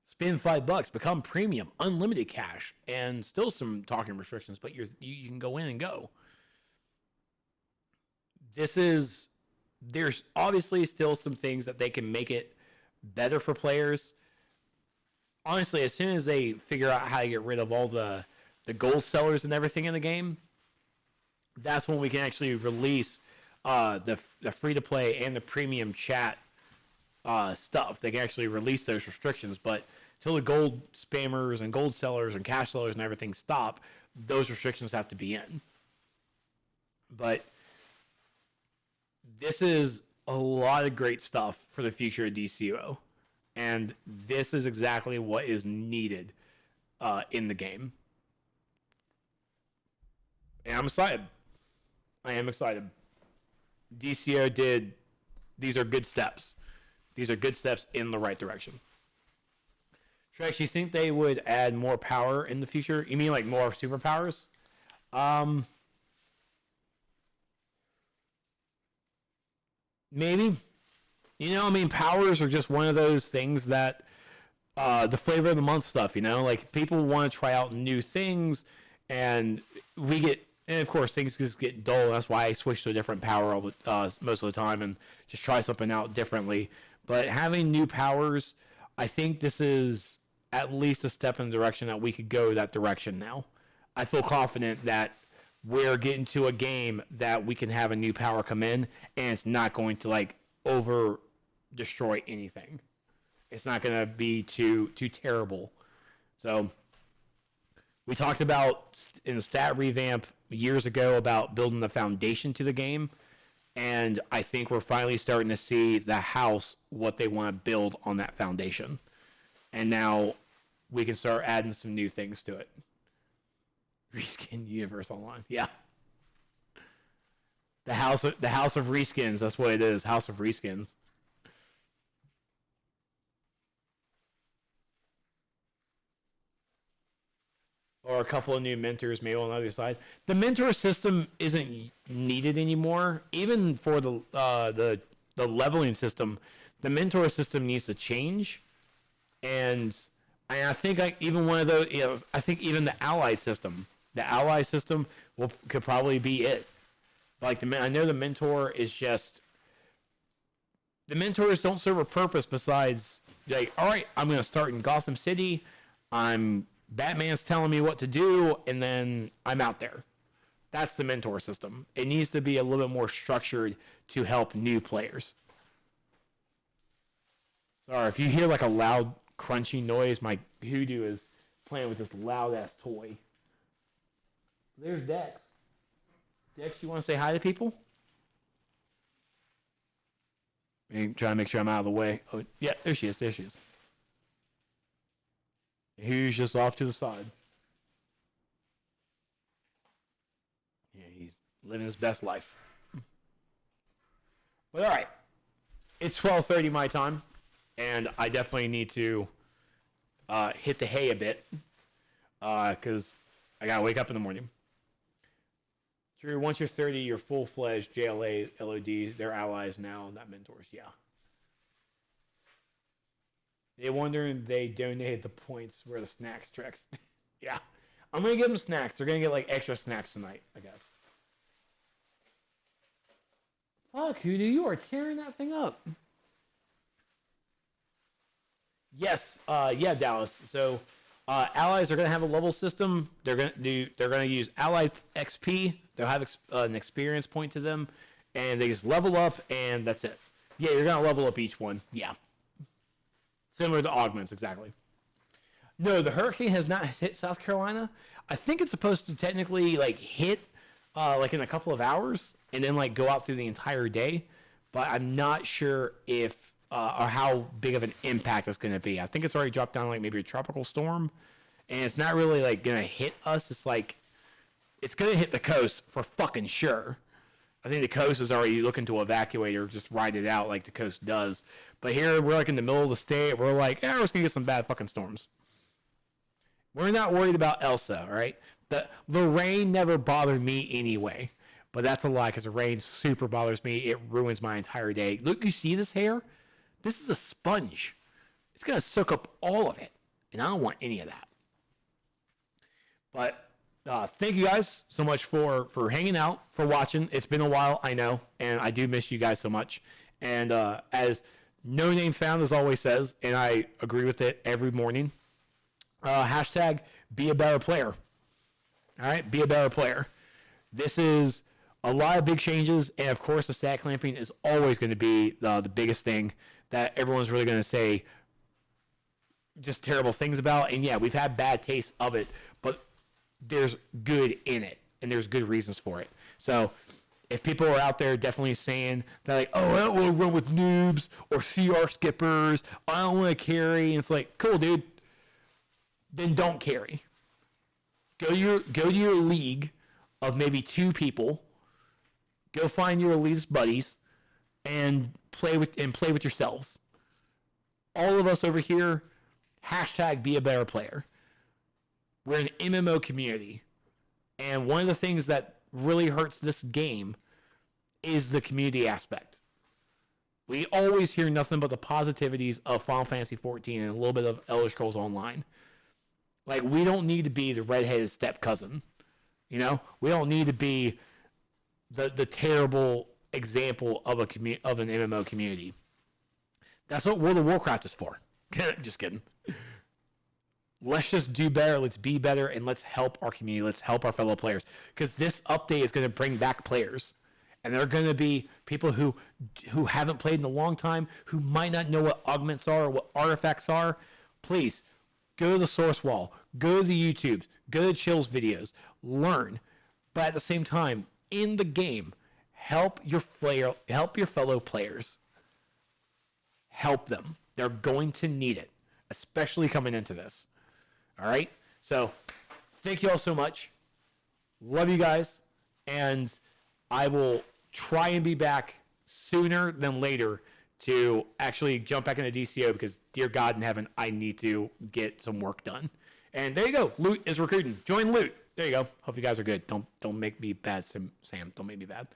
Spend $5, become premium, unlimited cash, and still some talking restrictions, but you can go in and go. There's obviously still some things that they can make it better for players. Honestly, as soon as they figure out how to get rid of all the gold sellers and everything in the game, that's when we can actually release the free-to-play and the premium chat stuff. They can actually release those restrictions, but until the gold spammers and gold sellers and cash sellers and everything stop, those restrictions have to be in. But this is a lot of great stuff for the future of DCUO, and this is exactly what is needed in the game. And I'm excited. I am excited. DCUO these are good steps. These are good steps in the right direction. Trex, you think they would add more power in the future? You mean like more superpowers? Maybe. Powers are just one of those things that the flavor of the month stuff, like people want to try out new things, and of course things just get dull. That's why I switch to a different power most of the time and just try something out differently. But having new powers, I think this is at least a step in the direction that we could go that direction now. I feel confident that we're getting to a game that we can have a new power come in, and it's not going to over destroy anything. It's not going to be too terrible. So we talked about in the stat revamp years ago about building the foundation to the game, and I think we're finally starting to see the house, what they want to build on that foundation. And now we can start adding some new things to it. Reskin Universe Online. Yeah. The house of reskins, that's what it is. House of Reskins. Or a couple of new mentors maybe on the other side. The mentor system isn't needed anymore. Even for the leveling system, the mentor system needs to change. And I think even one of those, I think even the ally system could probably be it. I know the mentor is just, the mentors don't serve a purpose besides all right, I'm going to start in Gotham City. Batman's telling me what to do, and then I'm out there. That's the mentor system. It needs to be a little bit more structured to help new players. Sorry, if you hear a loud crunchy noise, my hoodoo is playing with this loud-ass toy. There's Dex. Dex, you want to say hi to people? I'm trying to make sure I'm out of the way. Oh, yeah, there she is. He's just off to the side. Yeah, he's living his best life. But all right, it's 12:30 my time, and I definitely need to hit the hay a bit because I gotta wake up in the morning. Drew, once you're 30, you're full-fledged JLA, LOD. They're allies now, not mentors. Yeah. They wondering they donated the points where the snacks Trex. Yeah. I'm going to give them snacks. They're going to get extra snacks tonight, I guess. Fuck, Hoodoo, you are tearing that thing up. Yes. Yeah, Dallas. So Allies are going to have a level system. They're going to use Ally XP. They'll have an experience point to them, and they just level up, and that's it. Yeah, you're going to level up each one. Yeah. Similar to augments, exactly. No, the hurricane has not hit South Carolina. I think it's supposed to technically like hit like in a couple of hours and then like go out through the entire day, but I'm not sure if or how big of an impact it's going to be. I think it's already dropped down like maybe a tropical storm, and it's not really like going to hit us. It's like it's going to hit the coast for fucking sure. I think the coast is already looking to evacuate or just ride it out like the coast does. But here we're like in the middle of the state. We're like, we're just going to get some bad fucking storms. We're not worried about Elsa, right? The rain never bothered me anyway. But that's a lie because the rain super bothers me. It ruins my entire day. Look, you see this hair? This is a sponge. It's going to soak up all of it. And I don't want any of that. But thank you guys so much for hanging out, for watching. It's been a while, I know. And I do miss you guys so much. And as No Name Found as always says, and I agree with it every morning, hashtag be a better player. All right, be a better player. This is a lot of big changes, and of course the stat clamping is always going to be the biggest thing that everyone's really going to say just terrible things about. And yeah, we've had bad tastes of it, but there's good in it, and there's good reasons for it. So if people are out there definitely saying that, like, oh, I don't want to run with noobs or CR skippers, I don't want to carry, and it's like, cool, dude. Then don't carry. Go to your league of maybe 2 people. Go find your elitist buddies and play with yourselves. All of us over here, hashtag be a better player. We're an MMO community. And one of the things that really hurts this game is the community aspect. We always hear nothing but the positivities of Final Fantasy XIV and a little bit of Elder Scrolls Online. Like, we don't need to be the redheaded step cousin. You know? We don't need to be the terrible example of an MMO community. That's what World of Warcraft is for. Just kidding. Let's just do better. Let's be better, and let's help our community. Let's help our fellow players. Because this update is going to bring back players. And there are going to be people who haven't played in a long time, who might not know what augments are or what artifacts are. Please, go to the source wall. Go to the YouTubes. Go to Chill's videos. Learn. But at the same time, in the game, help your fellow players. Help them. They're going to need it, especially coming into this. All right? So, thank you all so much. Love you guys. And I will try and be back sooner than later to actually jump back into DCO because, dear God in heaven, I need to get some work done. And there you go. Loot is recruiting. Join Loot. There you go. Hope you guys are good. Don't make me bad, Sam. Don't make me bad.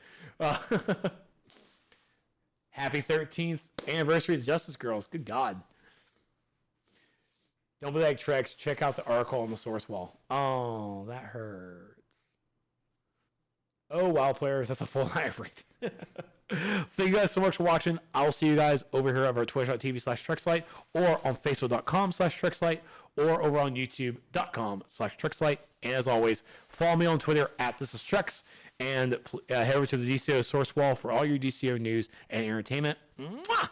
Happy 13th anniversary of Justice Girls. Good God. Don't be like Trex. Check out the article on the source wall. Oh, that hurts. Oh, WoW players. That's a full high rate. Thank you guys so much for watching. I'll see you guys over here over at twitch.tv/TrexLight or on facebook.com/TrexLight or over on youtube.com/TrexLight. And as always, follow me on Twitter at ThisIsTrex and head over to the DCO source wall for all your DCO news and entertainment. Mwah!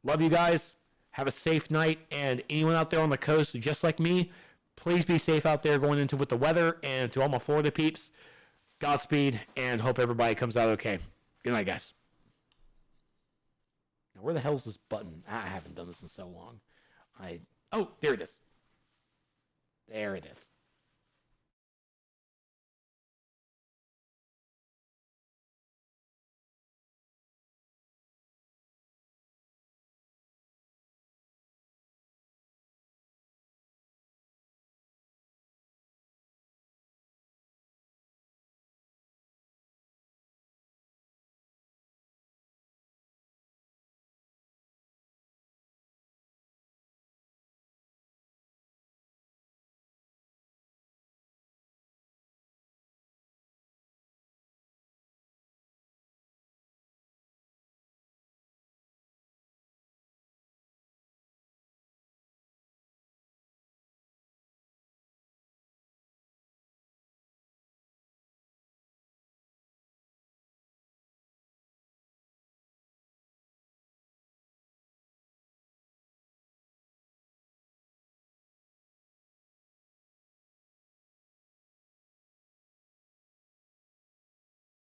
Love you guys. Have a safe night. And anyone out there on the coast, just like me, please be safe out there going into with the weather. And to all my Florida peeps, Godspeed and hope everybody comes out okay. Good night, guys. Now, where the hell is this button? I haven't done this in so long. Oh, there it is. There it is.